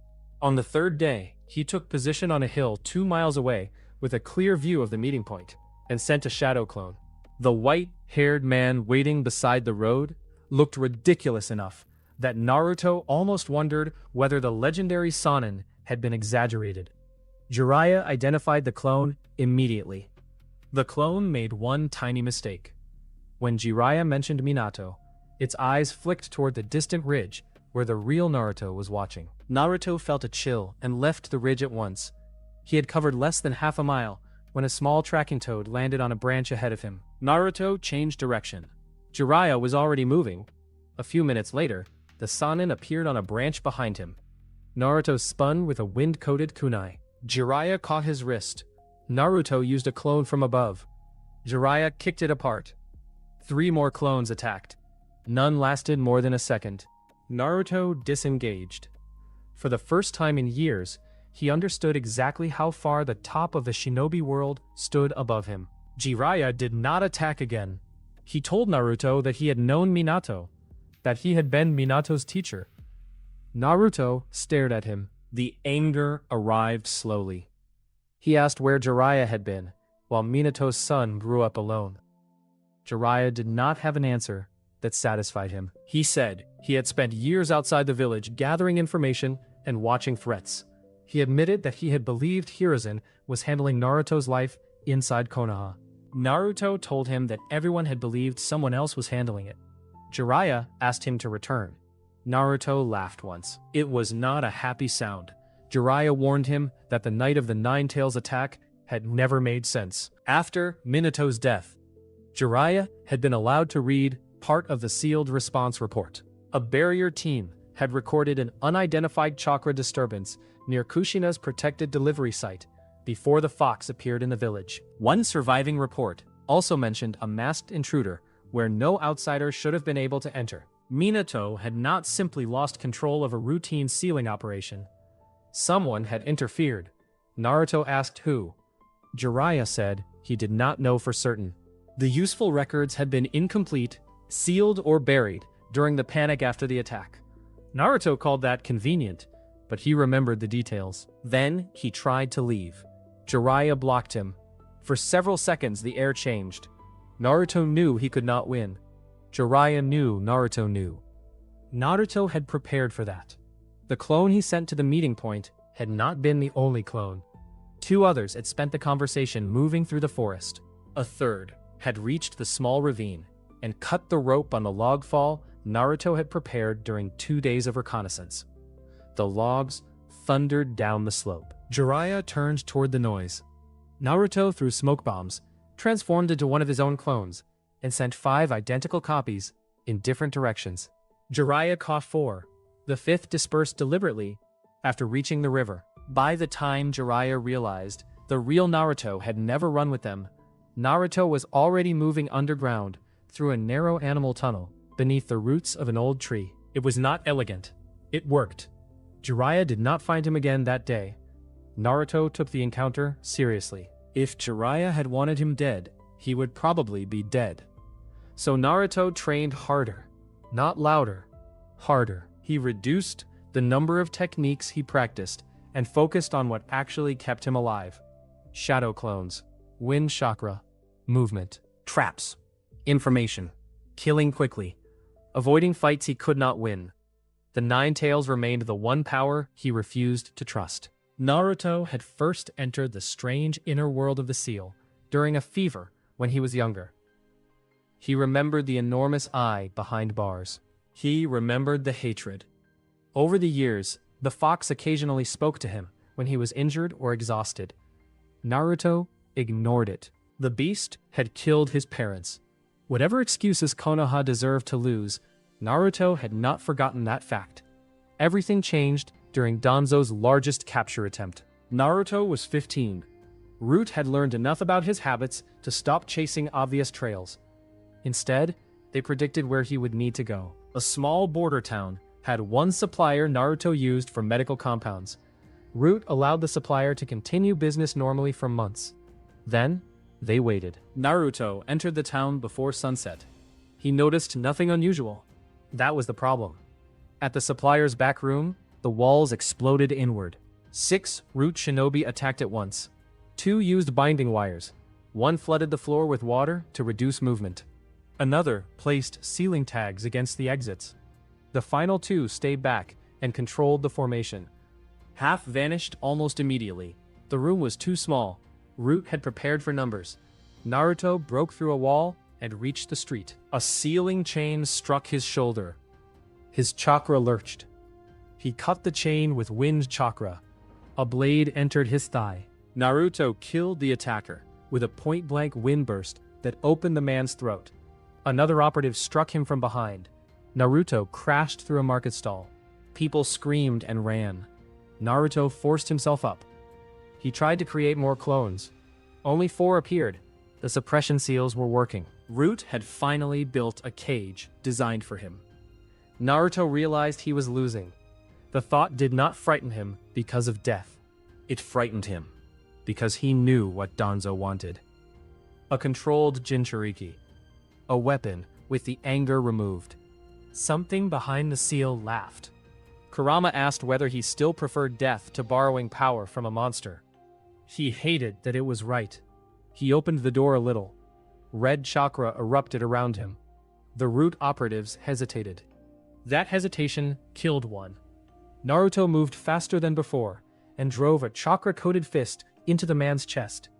On the third day, he took position on a hill 2 miles away with a clear view of the meeting point, and sent a shadow clone. The white-haired man waiting beside the road looked ridiculous enough that Naruto almost wondered whether the legendary Sannin had been exaggerated. Jiraiya identified the clone immediately. The clone made one tiny mistake. When Jiraiya mentioned Minato, its eyes flicked toward the distant ridge where the real Naruto was watching. Naruto felt a chill and left the ridge at once. He had covered less than half a mile when a small tracking toad landed on a branch ahead of him. Naruto changed direction. Jiraiya was already moving. A few minutes later, the Sannin appeared on a branch behind him. Naruto spun with a wind-coated kunai. Jiraiya caught his wrist. Naruto used a clone from above. Jiraiya kicked it apart. 3 more clones attacked. None lasted more than a second. Naruto disengaged. For the first time in years, he understood exactly how far the top of the shinobi world stood above him. Jiraiya did not attack again. He told Naruto that he had known Minato, that he had been Minato's teacher. Naruto stared at him. The anger arrived slowly. He asked where Jiraiya had been, while Minato's son grew up alone. Jiraiya did not have an answer that satisfied him. He said he had spent years outside the village gathering information and watching threats. He admitted that he had believed Hiruzen was handling Naruto's life inside Konoha. Naruto told him that everyone had believed someone else was handling it. Jiraiya asked him to return. Naruto laughed once. It was not a happy sound. Jiraiya warned him that the night of the Nine Tails attack had never made sense. After Minato's death, Jiraiya had been allowed to read part of the sealed response report. A barrier team had recorded an unidentified chakra disturbance near Kushina's protected delivery site before the fox appeared in the village. One surviving report also mentioned a masked intruder where no outsider should have been able to enter. Minato had not simply lost control of a routine sealing operation. Someone had interfered. Naruto asked who. Jiraiya said he did not know for certain. The useful records had been incomplete, sealed, or buried during the panic after the attack. Naruto called that convenient, but he remembered the details. Then he tried to leave. Jiraiya blocked him. For several seconds the air changed. Naruto knew he could not win. Jiraiya knew Naruto knew. Naruto had prepared for that. The clone he sent to the meeting point had not been the only clone. 2 others had spent the conversation moving through the forest. A third had reached the small ravine and cut the rope on the log fall Naruto had prepared during 2 days of reconnaissance. The logs thundered down the slope. Jiraiya turned toward the noise. Naruto threw smoke bombs, transformed into one of his own clones, and sent 5 identical copies in different directions. Jiraiya caught 4. The 5th dispersed deliberately after reaching the river. By the time Jiraiya realized the real Naruto had never run with them, Naruto was already moving underground through a narrow animal tunnel beneath the roots of an old tree. It was not elegant. It worked. Jiraiya did not find him again that day. Naruto took the encounter seriously. If Jiraiya had wanted him dead, he would probably be dead. So Naruto trained harder, not louder, harder. He reduced the number of techniques he practiced and focused on what actually kept him alive. Shadow clones, wind chakra, movement, traps, information, killing quickly, avoiding fights he could not win. The Nine Tails remained the one power he refused to trust. Naruto had first entered the strange inner world of the seal during a fever when he was younger. He remembered the enormous eye behind bars. He remembered the hatred. Over the years, the fox occasionally spoke to him when he was injured or exhausted. Naruto ignored it. The beast had killed his parents. Whatever excuses Konoha deserved to lose, Naruto had not forgotten that fact. Everything changed during Danzo's largest capture attempt. Naruto was 15. Root had learned enough about his habits to stop chasing obvious trails. Instead, they predicted where he would need to go. A small border town had one supplier Naruto used for medical compounds. Root allowed the supplier to continue business normally for months. Then, they waited. Naruto entered the town before sunset. He noticed nothing unusual. That was the problem. At the supplier's back room, the walls exploded inward. 6 Root shinobi attacked at once. Two used binding wires. One flooded the floor with water to reduce movement. Another placed ceiling tags against the exits. The final two stayed back and controlled the formation. Half vanished almost immediately. The room was too small. Root had prepared for numbers. Naruto broke through a wall and reached the street. A ceiling chain struck his shoulder. His chakra lurched. He cut the chain with wind chakra. A blade entered his thigh. Naruto killed the attacker with a point-blank wind burst that opened the man's throat. Another operative struck him from behind. Naruto crashed through a market stall. People screamed and ran. Naruto forced himself up. He tried to create more clones. Only 4 appeared. The suppression seals were working. Root had finally built a cage designed for him. Naruto realized he was losing. The thought did not frighten him because of death. It frightened him because he knew what Danzo wanted. A controlled Jinchuriki. A weapon with the anger removed. Something behind the seal laughed. Kurama asked whether he still preferred death to borrowing power from a monster. He hated that it was right. He opened the door a little. Red chakra erupted around him. The root operatives hesitated. That hesitation killed one. Naruto moved faster than before and drove a chakra-coated fist into the man's chest.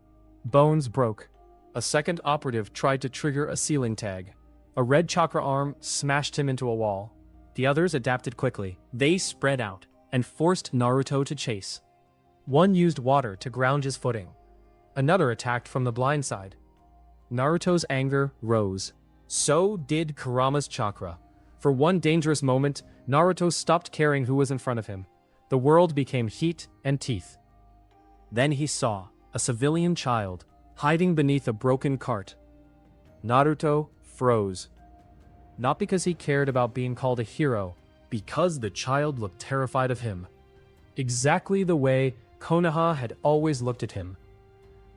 Bones broke. A second operative tried to trigger a ceiling tag. A red chakra arm smashed him into a wall. The others adapted quickly. They spread out and forced Naruto to chase. One used water to ground his footing. Another attacked from the blind side. Naruto's anger rose. So did Kurama's chakra. For one dangerous moment, Naruto stopped caring who was in front of him. The world became heat and teeth. Then he saw a civilian child hiding beneath a broken cart. Naruto froze. Not because he cared about being called a hero, because the child looked terrified of him. Exactly the way Konoha had always looked at him.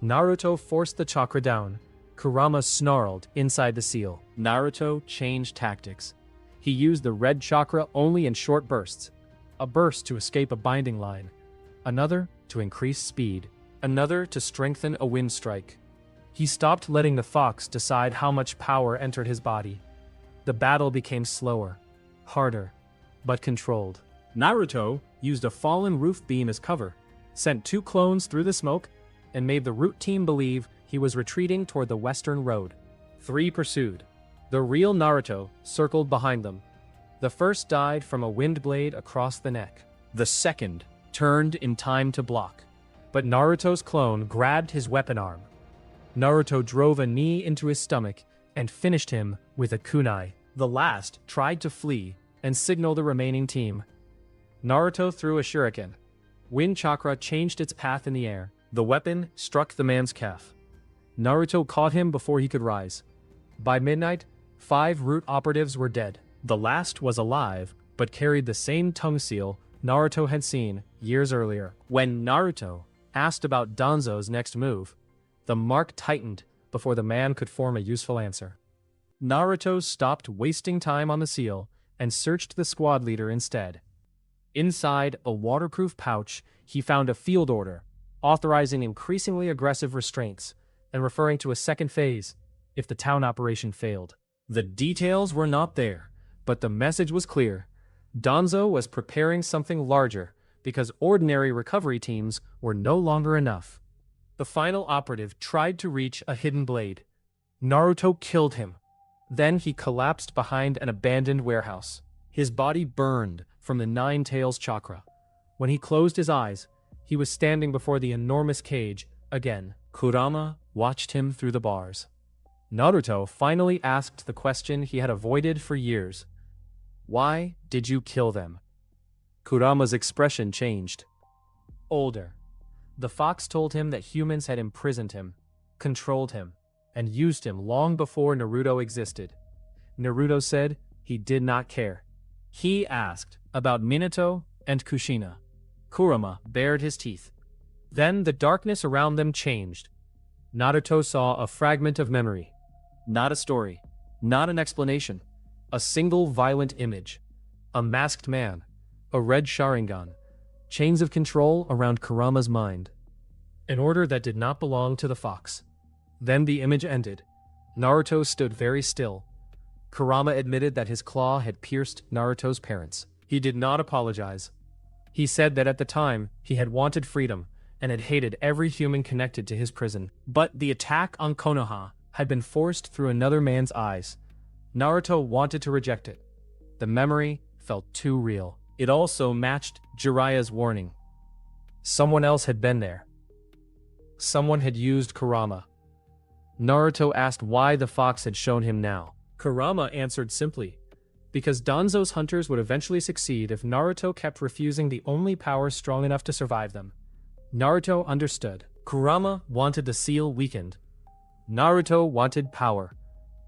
Naruto forced the chakra down. Kurama snarled inside the seal. Naruto changed tactics. He used the red chakra only in short bursts. A burst to escape a binding line. Another to increase speed. Another to strengthen a wind strike. He stopped letting the fox decide how much power entered his body. The battle became slower, harder, but controlled. Naruto used a fallen roof beam as cover, sent 2 clones through the smoke, and made the root team believe he was retreating toward the western road. 3 pursued. The real Naruto circled behind them. The first died from a wind blade across the neck. The second turned in time to block. But Naruto's clone grabbed his weapon arm. Naruto drove a knee into his stomach and finished him with a kunai. The last tried to flee and signal the remaining team. Naruto threw a shuriken. Wind chakra changed its path in the air. The weapon struck the man's calf. Naruto caught him before he could rise. By midnight, 5 root operatives were dead. The last was alive, but carried the same tongue seal Naruto had seen years earlier. When Naruto asked about Danzo's next move, the mark tightened before the man could form a useful answer. Naruto stopped wasting time on the seal and searched the squad leader instead. Inside a waterproof pouch, he found a field order, authorizing increasingly aggressive restraints and referring to a second phase if the town operation failed. The details were not there, but the message was clear. Danzo was preparing something larger because ordinary recovery teams were no longer enough. The final operative tried to reach a hidden blade. Naruto killed him. Then he collapsed behind an abandoned warehouse. His body burned from the 9 tails chakra. When he closed his eyes, he was standing before the enormous cage again. Kurama watched him through the bars. Naruto finally asked the question he had avoided for years. Why did you kill them? Kurama's expression changed. Older. The fox told him that humans had imprisoned him, controlled him, and used him long before Naruto existed. Naruto said he did not care. He asked about Minato and Kushina. Kurama bared his teeth. Then the darkness around them changed. Naruto saw a fragment of memory. Not a story, not an explanation. A single violent image. A masked man. A red Sharingan. Chains of control around Kurama's mind. an order that did not belong to the fox. Then the image ended. Naruto stood very still. Kurama admitted that his claw had pierced Naruto's parents. He did not apologize. He said that at the time, he had wanted freedom and had hated every human connected to his prison. But the attack on Konoha had been forced through another man's eyes. Naruto wanted to reject it. The memory felt too real. It also matched Jiraiya's warning. Someone else had been there. Someone had used Kurama. Naruto asked why the fox had shown him now. Kurama answered simply, because Danzo's hunters would eventually succeed if Naruto kept refusing the only power strong enough to survive them. Naruto understood. Kurama wanted the seal weakened. Naruto wanted power.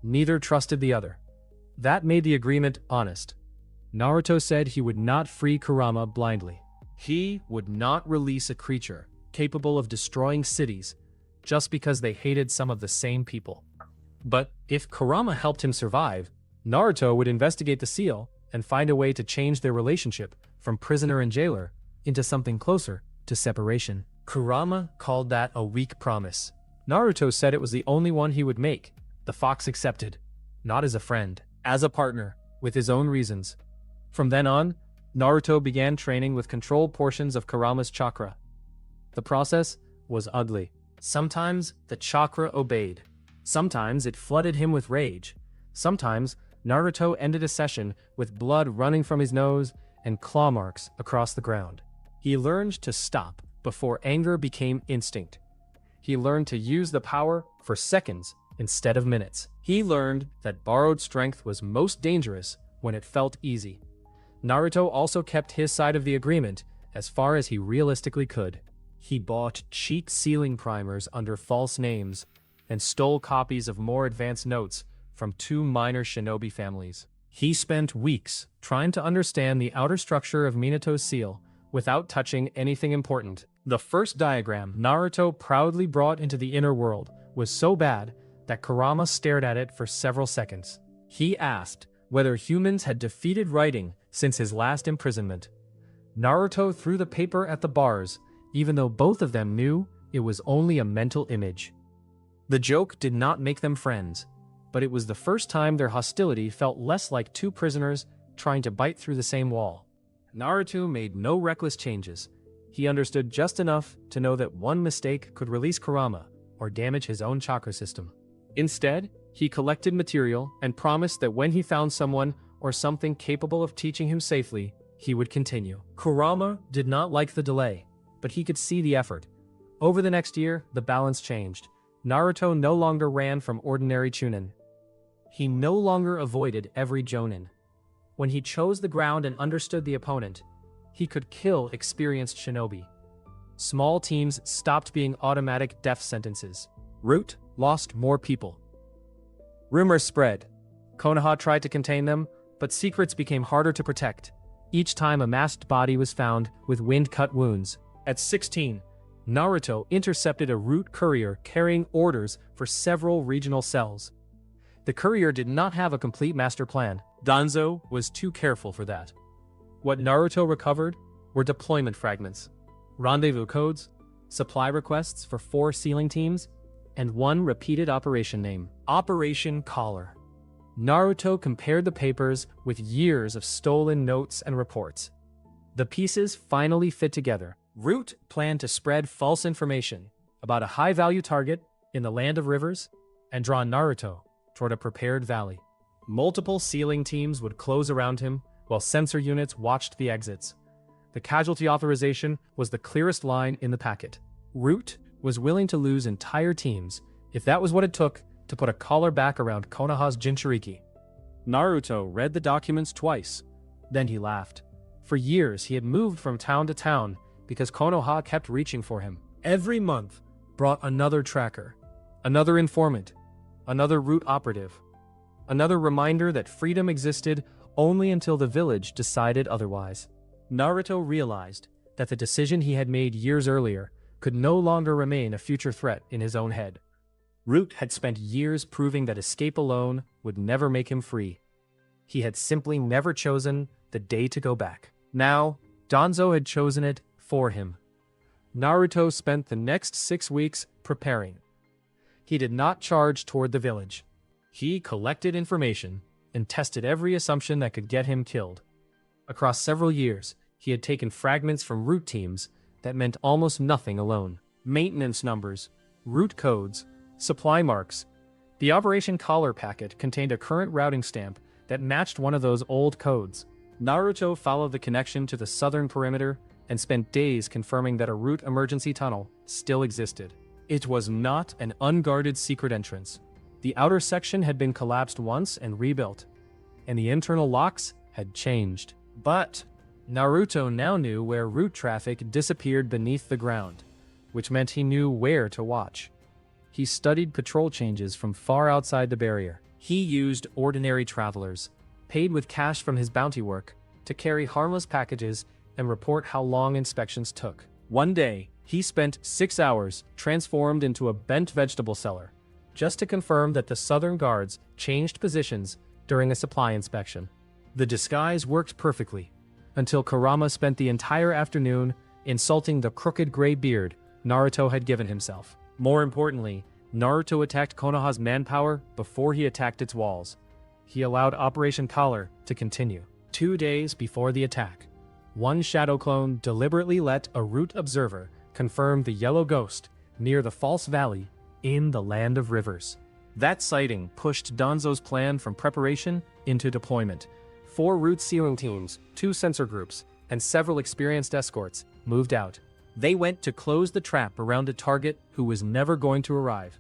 Neither trusted the other. That made the agreement honest. Naruto said he would not free Kurama blindly. He would not release a creature capable of destroying cities just because they hated some of the same people. But if Kurama helped him survive, Naruto would investigate the seal and find a way to change their relationship from prisoner and jailer into something closer to separation. Kurama called that a weak promise. Naruto said it was the only one he would make. The fox accepted, not as a friend, as a partner, with his own reasons. From then on, Naruto began training with controlled portions of Kurama's chakra. The process was ugly. Sometimes the chakra obeyed. Sometimes it flooded him with rage. Sometimes Naruto ended a session with blood running from his nose and claw marks across the ground. He learned to stop before anger became instinct. He learned to use the power for seconds instead of minutes. He learned that borrowed strength was most dangerous when it felt easy. Naruto also kept his side of the agreement as far as he realistically could. He bought cheap sealing primers under false names and stole copies of more advanced notes from 2 minor shinobi families. He spent weeks trying to understand the outer structure of Minato's seal without touching anything important. The first diagram Naruto proudly brought into the inner world was so bad that Kurama stared at it for several seconds. He asked whether humans had defeated writing since his last imprisonment. Naruto threw the paper at the bars, even though both of them knew it was only a mental image. The joke did not make them friends, but it was the first time their hostility felt less like 2 prisoners trying to bite through the same wall. Naruto made no reckless changes. He understood just enough to know that one mistake could release Kurama or damage his own chakra system. Instead, he collected material and promised that when he found someone or something capable of teaching him safely, he would continue. Kurama did not like the delay, but he could see the effort. Over the next year, the balance changed. Naruto no longer ran from ordinary chunin. He no longer avoided every jonin. When he chose the ground and understood the opponent, he could kill experienced shinobi. Small teams stopped being automatic death sentences. Root lost more people. Rumors spread. Konoha tried to contain them, but secrets became harder to protect. Each time a masked body was found with wind-cut wounds. At 16, Naruto intercepted a root courier carrying orders for several regional cells. The courier did not have a complete master plan. Danzo was too careful for that. What Naruto recovered were deployment fragments, rendezvous codes, supply requests for 4 sealing teams, and 1 repeated operation name, Operation Collar. Naruto compared the papers with years of stolen notes and reports. The pieces finally fit together. Root planned to spread false information about a high-value target in the Land of Rivers and draw Naruto toward a prepared valley. Multiple sealing teams would close around him while sensor units watched the exits. The casualty authorization was the clearest line in the packet. Root was willing to lose entire teams if that was what it took to put a collar back around Konoha's Jinchuriki. Naruto read the documents twice. Then he laughed. For years, he had moved from town to town because Konoha kept reaching for him. Every month brought another tracker, another informant, another root operative, another reminder that freedom existed only until the village decided otherwise. Naruto realized that the decision he had made years earlier could no longer remain a future threat in his own head. Root had spent years proving that escape alone would never make him free. He had simply never chosen the day to go back. Now, Danzo had chosen it for him. Naruto spent the next 6 weeks preparing. He did not charge toward the village. He collected information and tested every assumption that could get him killed. Across several years, he had taken fragments from route teams that meant almost nothing alone. Maintenance numbers, route codes, supply marks. The Operation Collar packet contained a current routing stamp that matched one of those old codes. Naruto followed the connection to the southern perimeter and spent days confirming that a route emergency tunnel still existed. It was not an unguarded secret entrance. The outer section had been collapsed once and rebuilt, and the internal locks had changed. But Naruto now knew where route traffic disappeared beneath the ground, which meant he knew where to watch. He studied patrol changes from far outside the barrier. He used ordinary travelers, paid with cash from his bounty work, to carry harmless packages and report how long inspections took. One day, he spent 6 hours transformed into a bent vegetable seller, just to confirm that the southern guards changed positions during a supply inspection. The disguise worked perfectly, until Kurama spent the entire afternoon insulting the crooked gray beard Naruto had given himself. More importantly, Naruto attacked Konoha's manpower before he attacked its walls. He allowed Operation Collar to continue. 2 days before the attack, one shadow clone deliberately let a route observer confirm the yellow ghost near the false valley in the Land of Rivers. That sighting pushed Danzo's plan from preparation into deployment. 4 route sealing teams, 2 sensor groups, and several experienced escorts moved out. They went to close the trap around a target who was never going to arrive.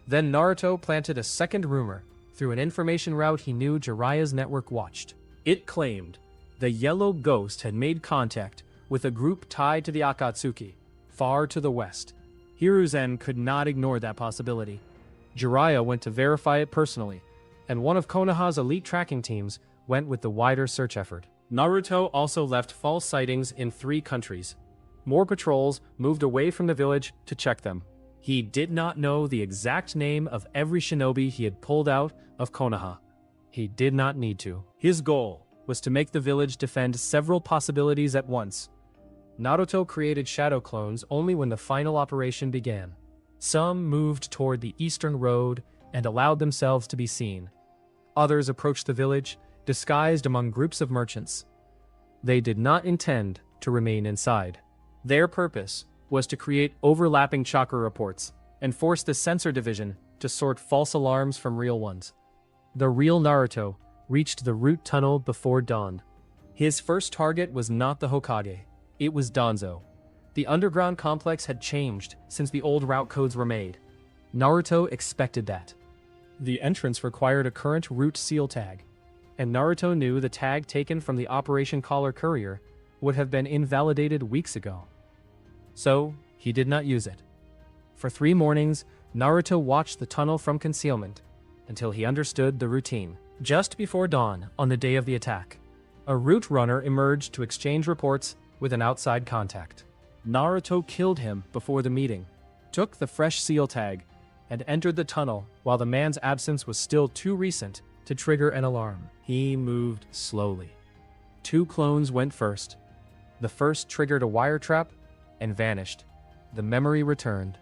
Then Naruto planted a second rumor through an information route he knew Jiraiya's network watched. It claimed the yellow ghost had made contact with a group tied to the Akatsuki, far to the west. Hiruzen could not ignore that possibility. Jiraiya went to verify it personally, and one of Konoha's elite tracking teams went with the wider search effort. Naruto also left false sightings in 3 countries. More patrols moved away from the village to check them. He did not know the exact name of every shinobi he had pulled out of Konoha. He did not need to. His goal was to make the village defend several possibilities at once. Naruto created shadow clones only when the final operation began. Some moved toward the eastern road and allowed themselves to be seen. Others approached the village, disguised among groups of merchants. They did not intend to remain inside. Their purpose was to create overlapping chakra reports and force the sensor division to sort false alarms from real ones. The real Naruto reached the route tunnel before dawn. His first target was not the Hokage, it was Danzo. The underground complex had changed since the old route codes were made. Naruto expected that. The entrance required a current route seal tag, and Naruto knew the tag taken from the Operation Collar courier would have been invalidated weeks ago. So, he did not use it. For 3 mornings, Naruto watched the tunnel from concealment until he understood the routine. Just before dawn on the day of the attack, a route runner emerged to exchange reports with an outside contact. Naruto killed him before the meeting, took the fresh seal tag, and entered the tunnel while the man's absence was still too recent to trigger an alarm. He moved slowly. 2 clones went first. The first triggered a wire trap and vanished. The memory returned.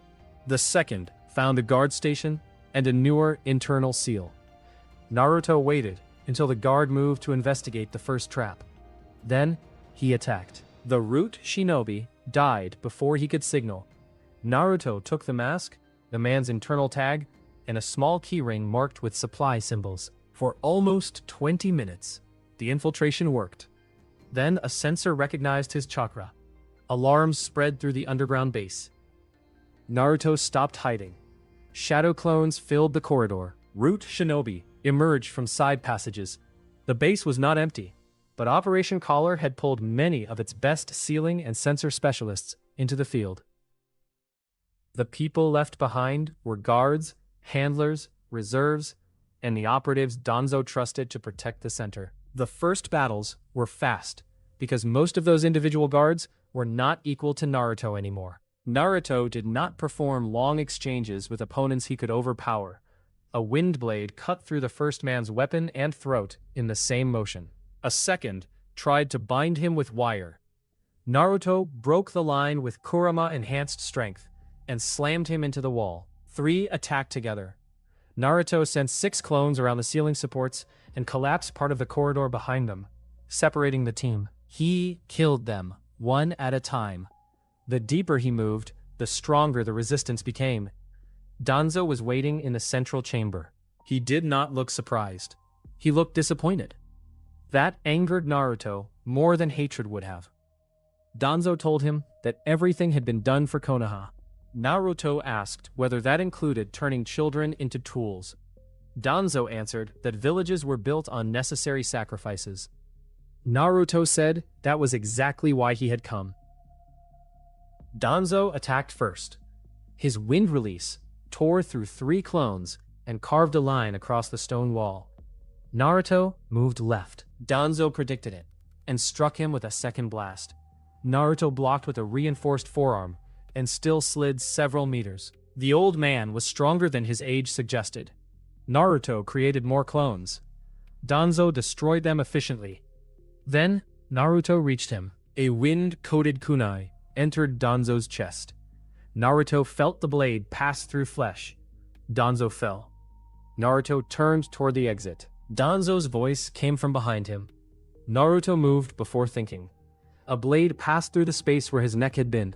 The second found a guard station and a newer internal seal. Naruto waited until the guard moved to investigate the first trap. Then, he attacked. The route shinobi died before he could signal. Naruto took the mask, the man's internal tag, and a small keyring marked with supply symbols. For almost 20 minutes, the infiltration worked. Then a sensor recognized his chakra. Alarms spread through the underground base. Naruto stopped hiding. Shadow clones filled the corridor. Route shinobi emerged from side passages. The base was not empty, but Operation Collar had pulled many of its best sealing and sensor specialists into the field. The people left behind were guards, handlers, reserves, and the operatives Danzo trusted to protect the center. The first battles were fast, because most of those individual guards were not equal to Naruto anymore. Naruto did not perform long exchanges with opponents he could overpower. A wind blade cut through the first man's weapon and throat in the same motion. A second tried to bind him with wire. Naruto broke the line with Kurama enhanced strength and slammed him into the wall. 3 attacked together. Naruto sent 6 clones around the ceiling supports and collapsed part of the corridor behind them, separating the team. He killed them, one at a time. The deeper he moved, the stronger the resistance became. Danzo was waiting in the central chamber. He did not look surprised. He looked disappointed. That angered Naruto more than hatred would have. Danzo told him that everything had been done for Konoha. Naruto asked whether that included turning children into tools. Danzo answered that villages were built on necessary sacrifices. Naruto said that was exactly why he had come. Danzo attacked first. His wind release tore through 3 clones and carved a line across the stone wall. Naruto moved left. Danzo predicted it and struck him with a second blast. Naruto blocked with a reinforced forearm and still slid several meters. The old man was stronger than his age suggested. Naruto created more clones. Danzo destroyed them efficiently. Then, Naruto reached him. A wind-coated kunai entered Danzo's chest. Naruto felt the blade pass through flesh. Danzo fell. Naruto turned toward the exit. Danzo's voice came from behind him. Naruto moved before thinking. A blade passed through the space where his neck had been.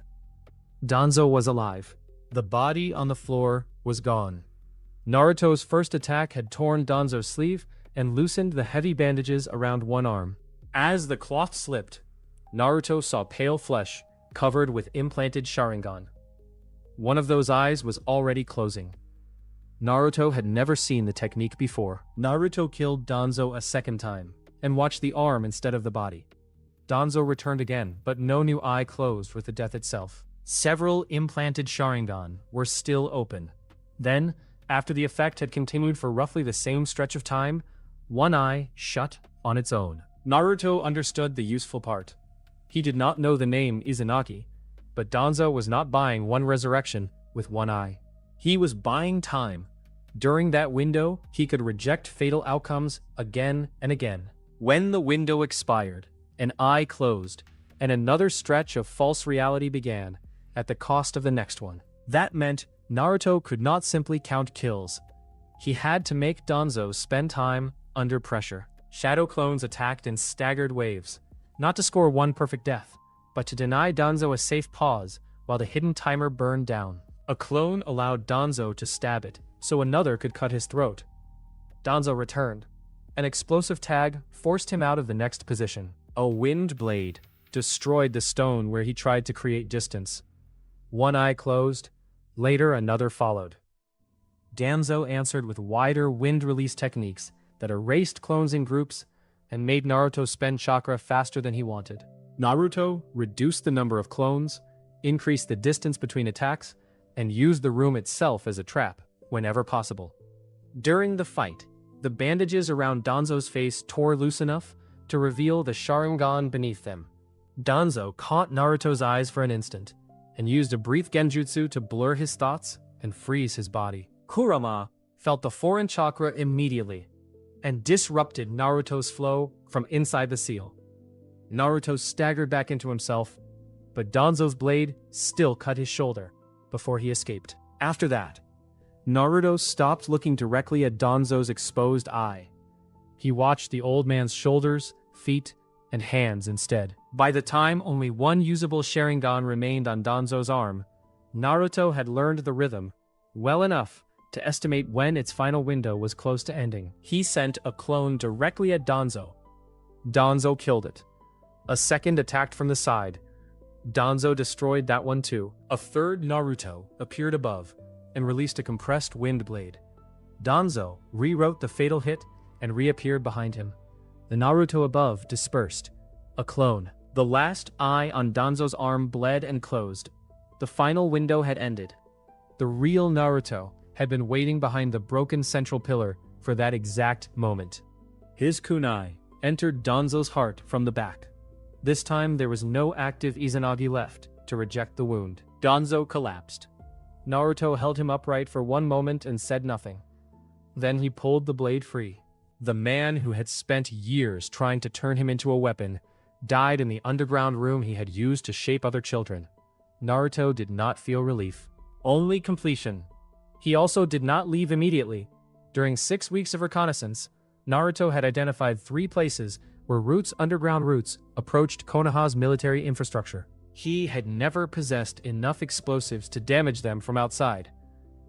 Danzo was alive. The body on the floor was gone. Naruto's first attack had torn Danzo's sleeve and loosened the heavy bandages around one arm. As the cloth slipped, Naruto saw pale flesh covered with implanted Sharingan. One of those eyes was already closing. Naruto had never seen the technique before. Naruto killed Danzo a second time and watched the arm instead of the body. Danzo returned again, but no new eye closed with the death itself. Several implanted Sharingan were still open. Then, after the effect had continued for roughly the same stretch of time, one eye shut on its own. Naruto understood the useful part. He did not know the name Izanagi, but Danzo was not buying one resurrection with one eye. He was buying time. During that window, he could reject fatal outcomes again and again. When the window expired, an eye closed, and another stretch of false reality began, at the cost of the next one. That meant Naruto could not simply count kills. He had to make Danzo spend time under pressure. Shadow clones attacked in staggered waves, not to score one perfect death, but to deny Danzo a safe pause while the hidden timer burned down. A clone allowed Danzo to stab it, so another could cut his throat. Danzo returned. An explosive tag forced him out of the next position. A wind blade destroyed the stone where he tried to create distance. One eye closed. Later, another followed. Danzo answered with wider wind release techniques that erased clones in groups and made Naruto spend chakra faster than he wanted. Naruto reduced the number of clones, increased the distance between attacks, and used the room itself as a trap whenever possible. During the fight, the bandages around Danzo's face tore loose enough to reveal the Sharingan beneath them. Danzo caught Naruto's eyes for an instant and used a brief genjutsu to blur his thoughts and freeze his body. Kurama felt the foreign chakra immediately and disrupted Naruto's flow from inside the seal. Naruto staggered back into himself, but Danzo's blade still cut his shoulder before he escaped. After that, Naruto stopped looking directly at Danzo's exposed eye. He watched the old man's shoulders, feet, and hands instead. By the time only one usable Sharingan remained on Danzo's arm, Naruto had learned the rhythm well enough to estimate when its final window was close to ending. He sent a clone directly at Danzo. Danzo killed it. A second attacked from the side. Danzo destroyed that one too. A third Naruto appeared above and released a compressed wind blade. Danzo rewrote the fatal hit and reappeared behind him. The Naruto above dispersed. A clone. The last eye on Danzo's arm bled and closed. The final window had ended. The real Naruto had been waiting behind the broken central pillar for that exact moment. His kunai entered Danzo's heart from the back. This time there was no active Izanagi left to reject the wound. Danzo collapsed. Naruto held him upright for one moment and said nothing. Then he pulled the blade free. The man who had spent years trying to turn him into a weapon died in the underground room he had used to shape other children. Naruto did not feel relief, only completion. He also did not leave immediately. During 6 weeks of reconnaissance, Naruto had identified 3 places where underground routes approached Konoha's military infrastructure. He had never possessed enough explosives to damage them from outside.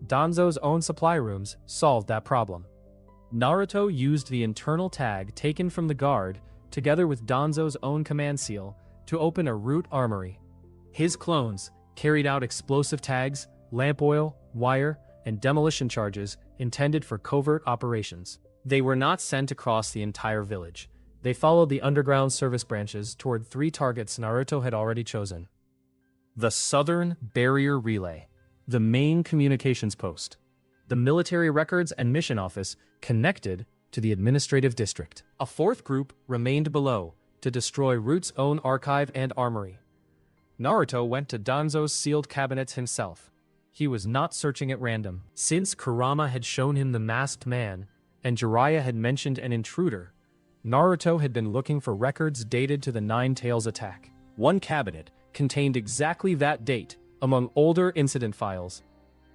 Danzo's own supply rooms solved that problem. Naruto used the internal tag taken from the guard, together with Danzo's own command seal, to open a root armory. His clones carried out explosive tags, lamp oil, wire, and demolition charges intended for covert operations. They were not sent across the entire village. They followed the underground service branches toward 3 targets Naruto had already chosen. The Southern Barrier Relay, the main communications post, the military records and mission office connected to the administrative district. A 4th group remained below to destroy Root's own archive and armory. Naruto went to Danzo's sealed cabinets himself. He was not searching at random. Since Kurama had shown him the masked man, and Jiraiya had mentioned an intruder, Naruto had been looking for records dated to the Nine Tails attack. One cabinet contained exactly that date among older incident files.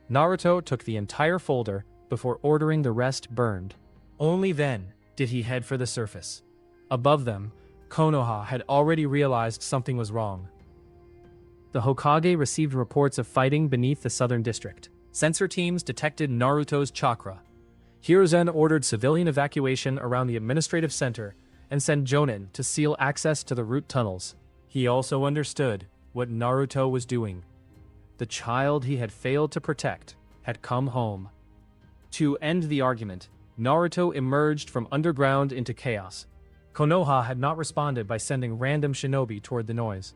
Naruto took the entire folder before ordering the rest burned. Only then did he head for the surface. Above them, Konoha had already realized something was wrong. The Hokage received reports of fighting beneath the southern district. Sensor teams detected Naruto's chakra. Hiruzen ordered civilian evacuation around the administrative center and sent Jonin to seal access to the root tunnels. He also understood what Naruto was doing. The child he had failed to protect had come home. To end the argument, Naruto emerged from underground into chaos. Konoha had not responded by sending random shinobi toward the noise.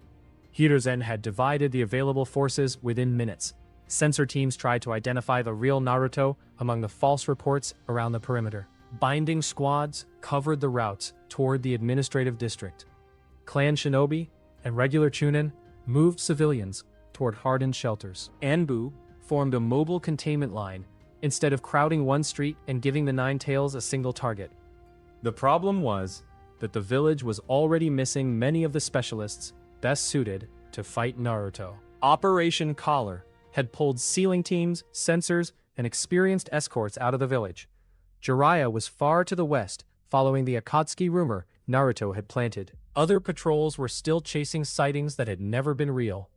Hiruzen had divided the available forces within minutes. Sensor teams tried to identify the real Naruto among the false reports around the perimeter. Binding squads covered the routes toward the administrative district. Clan shinobi and regular chunin moved civilians toward hardened shelters. Anbu formed a mobile containment line instead of crowding one street and giving the Nine Tails a single target. The problem was that the village was already missing many of the specialists best suited to fight Naruto. Operation Collar had pulled sealing teams, sensors, and experienced escorts out of the village. Jiraiya was far to the west, following the Akatsuki rumor Naruto had planted. Other patrols were still chasing sightings that had never been real.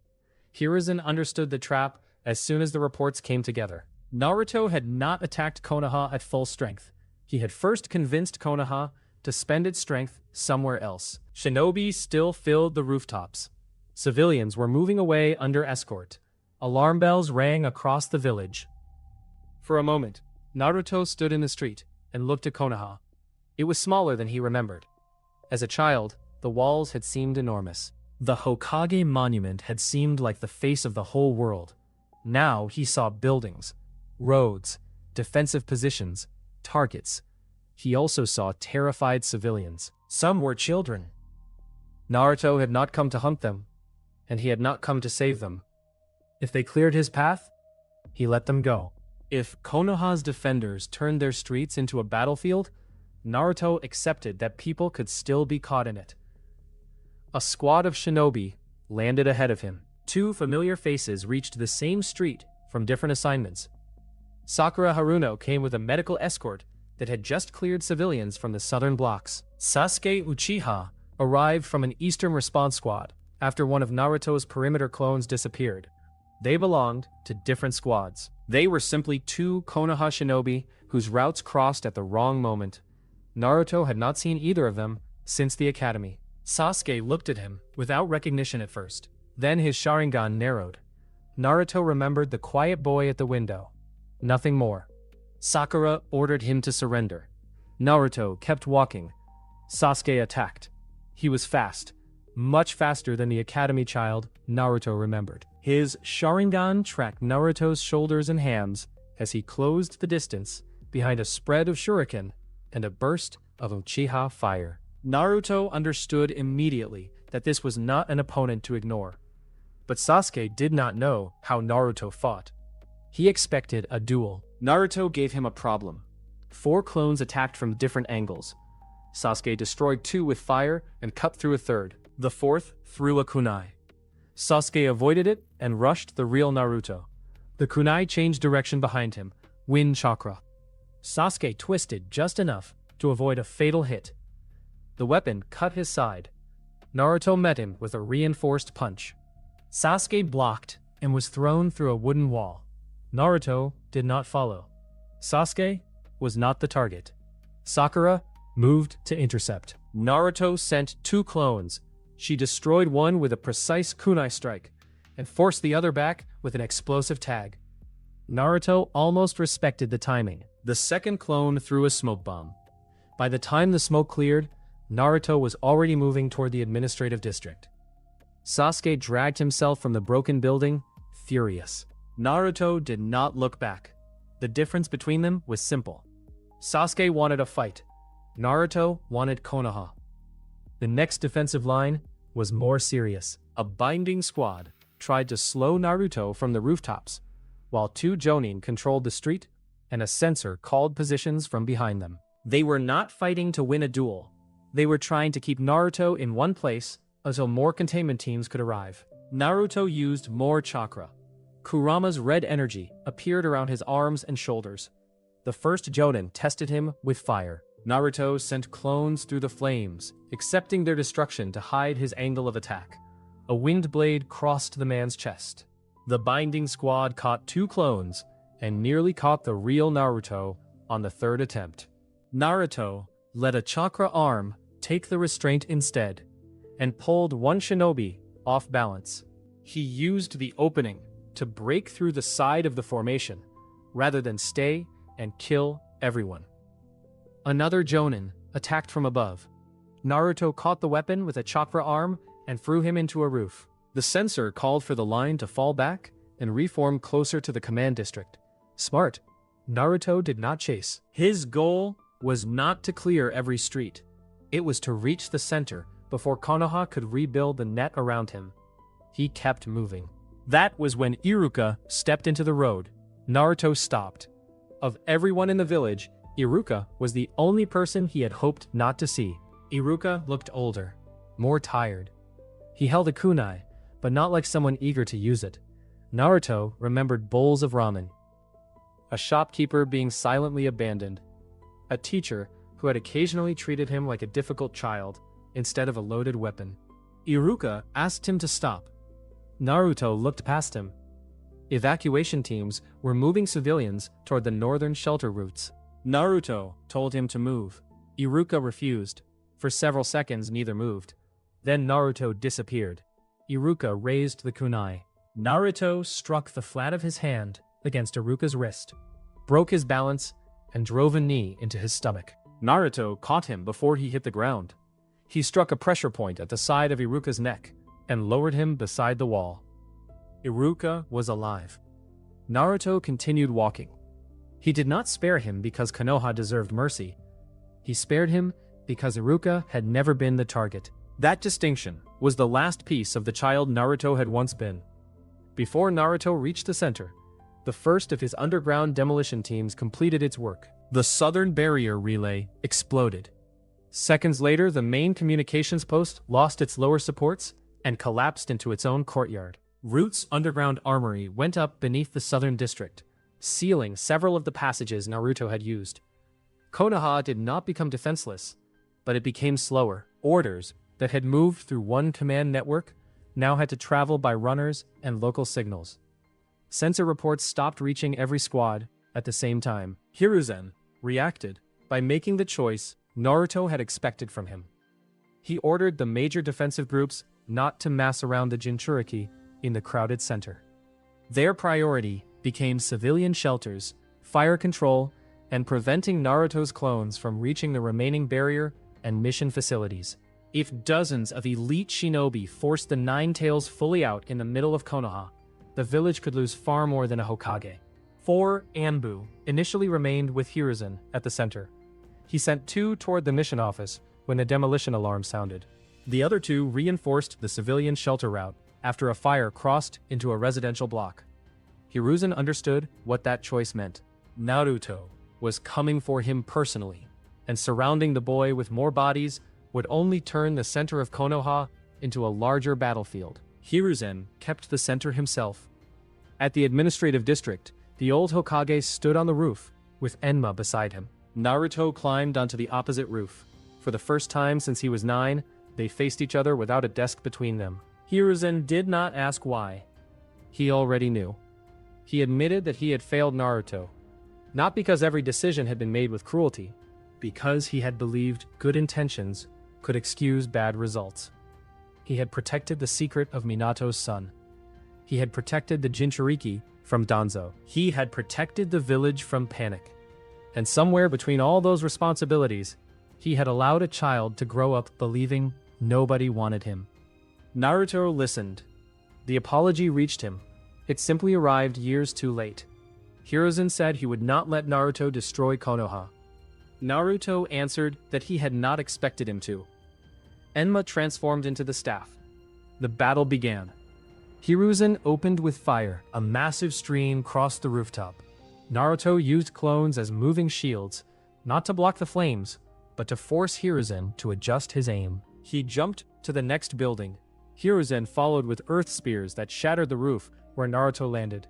Hiruzen understood the trap as soon as the reports came together. Naruto had not attacked Konoha at full strength. He had first convinced Konoha to spend its strength somewhere else. Shinobi still filled the rooftops. Civilians were moving away under escort. Alarm bells rang across the village. For a moment, Naruto stood in the street and looked at Konoha. It was smaller than he remembered. As a child, the walls had seemed enormous. The Hokage monument had seemed like the face of the whole world. Now he saw buildings, roads, defensive positions, targets. He also saw terrified civilians. Some were children. Naruto had not come to hunt them, and he had not come to save them. If they cleared his path, he let them go. If Konoha's defenders turned their streets into a battlefield, Naruto accepted that people could still be caught in it. A squad of shinobi landed ahead of him. 2 familiar faces reached the same street from different assignments. Sakura Haruno came with a medical escort that had just cleared civilians from the southern blocks. Sasuke Uchiha arrived from an eastern response squad after one of Naruto's perimeter clones disappeared. They belonged to different squads. They were simply 2 Konoha shinobi whose routes crossed at the wrong moment. Naruto had not seen either of them since the academy. Sasuke looked at him without recognition at first. Then his Sharingan narrowed. Naruto remembered the quiet boy at the window. Nothing more. Sakura ordered him to surrender. Naruto kept walking. Sasuke attacked. He was fast, much faster than the academy child Naruto remembered. His Sharingan tracked Naruto's shoulders and hands as he closed the distance behind a spread of shuriken and a burst of Uchiha fire. Naruto understood immediately that this was not an opponent to ignore. But Sasuke did not know how Naruto fought. He expected a duel. Naruto gave him a problem. 4 clones attacked from different angles. Sasuke destroyed 2 with fire and cut through a third. The fourth threw a kunai. Sasuke avoided it and rushed the real Naruto. The kunai changed direction behind him, wind chakra. Sasuke twisted just enough to avoid a fatal hit. The weapon cut his side. Naruto met him with a reinforced punch. Sasuke blocked and was thrown through a wooden wall. Naruto did not follow. Sasuke was not the target. Sakura moved to intercept. Naruto sent 2 clones. She destroyed one with a precise kunai strike and forced the other back with an explosive tag. Naruto almost respected the timing. The second clone threw a smoke bomb. By the time the smoke cleared, Naruto was already moving toward the administrative district. Sasuke dragged himself from the broken building, furious. Naruto did not look back. The difference between them was simple. Sasuke wanted a fight. Naruto wanted Konoha. The next defensive line was more serious. A binding squad tried to slow Naruto from the rooftops, while 2 Jonin controlled the street and a censor called positions from behind them. They were not fighting to win a duel. They were trying to keep Naruto in one place until more containment teams could arrive. Naruto used more chakra. Kurama's red energy appeared around his arms and shoulders. The first Jonin tested him with fire. Naruto sent clones through the flames, accepting their destruction to hide his angle of attack. A wind blade crossed the man's chest. The binding squad caught 2 clones and nearly caught the real Naruto on the 3rd attempt. Naruto let a chakra arm take the restraint instead and pulled one shinobi off balance. He used the opening to break through the side of the formation rather than stay and kill everyone. Another Jonin attacked from above. Naruto caught the weapon with a chakra arm and threw him into a roof. The censor called for the line to fall back and reform closer to the command district. Smart. Naruto did not chase. His goal was not to clear every street. It was to reach the center before Konoha could rebuild the net around him. He kept moving. That was when Iruka stepped into the road. Naruto stopped. Of everyone in the village, Iruka was the only person he had hoped not to see. Iruka looked older, more tired. He held a kunai, but not like someone eager to use it. Naruto remembered bowls of ramen, a shopkeeper being silently abandoned, a teacher who had occasionally treated him like a difficult child instead of a loaded weapon. Iruka asked him to stop. Naruto looked past him. Evacuation teams were moving civilians toward the northern shelter routes. Naruto told him to move. Iruka refused. For several seconds, neither moved. Then Naruto disappeared. Iruka raised the kunai. Naruto struck the flat of his hand against Iruka's wrist, broke his balance, and drove a knee into his stomach. Naruto caught him before he hit the ground. He struck a pressure point at the side of Iruka's neck and lowered him beside the wall. Iruka was alive. Naruto continued walking. He did not spare him because Konoha deserved mercy. He spared him because Iruka had never been the target. That distinction was the last piece of the child Naruto had once been. Before Naruto reached the center, the first of his underground demolition teams completed its work. The southern barrier relay exploded. Seconds later, the main communications post lost its lower supports and collapsed into its own courtyard. Root's underground armory went up beneath the southern district, sealing several of the passages Naruto had used. Konoha did not become defenseless, but it became slower. Orders that had moved through one command network now had to travel by runners and local signals. Sensor reports stopped reaching every squad at the same time. Hiruzen reacted by making the choice Naruto had expected from him. He ordered the major defensive groups not to mass around the Jinchuriki in the crowded center. Their priority became civilian shelters, fire control, and preventing Naruto's clones from reaching the remaining barrier and mission facilities. If dozens of elite shinobi forced the Nine Tails fully out in the middle of Konoha, the village could lose far more than a Hokage. 4 Anbu initially remained with Hiruzen at the center. He sent 2 toward the mission office when a demolition alarm sounded. The other 2 reinforced the civilian shelter route after a fire crossed into a residential block. Hiruzen understood what that choice meant. Naruto was coming for him personally, and surrounding the boy with more bodies would only turn the center of Konoha into a larger battlefield. Hiruzen kept the center himself. At the administrative district, the old Hokage stood on the roof, with Enma beside him. Naruto climbed onto the opposite roof. For the first time since he was 9, they faced each other without a desk between them. Hiruzen did not ask why. He already knew. He admitted that he had failed Naruto, not because every decision had been made with cruelty, because he had believed good intentions could excuse bad results. He had protected the secret of Minato's son. He had protected the Jinchuriki from Danzo. He had protected the village from panic. And somewhere between all those responsibilities, he had allowed a child to grow up believing nobody wanted him. Naruto listened. The apology reached him. It simply arrived years too late. Hiruzen said he would not let Naruto destroy Konoha. Naruto answered that he had not expected him to. Enma transformed into the staff. The battle began. Hiruzen opened with fire. A massive stream crossed the rooftop. Naruto used clones as moving shields, not to block the flames, but to force Hiruzen to adjust his aim. He jumped to the next building. Hiruzen followed with earth spears that shattered the roof where Naruto landed.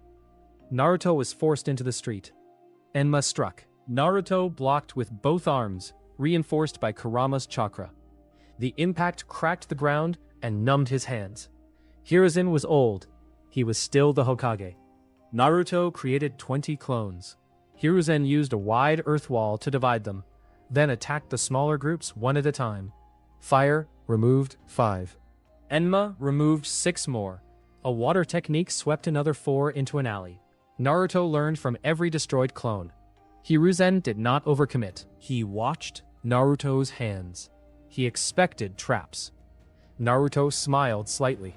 Naruto was forced into the street. Enma struck. Naruto blocked with both arms, reinforced by Kurama's chakra. The impact cracked the ground and numbed his hands. Hiruzen was old. He was still the Hokage. Naruto created 20 clones. Hiruzen used a wide earth wall to divide them, then attacked the smaller groups one at a time. Fire removed 5. Enma removed 6 more. A water technique swept another 4 into an alley. Naruto learned from every destroyed clone. Hiruzen did not overcommit. He watched Naruto's hands. He expected traps. Naruto smiled slightly.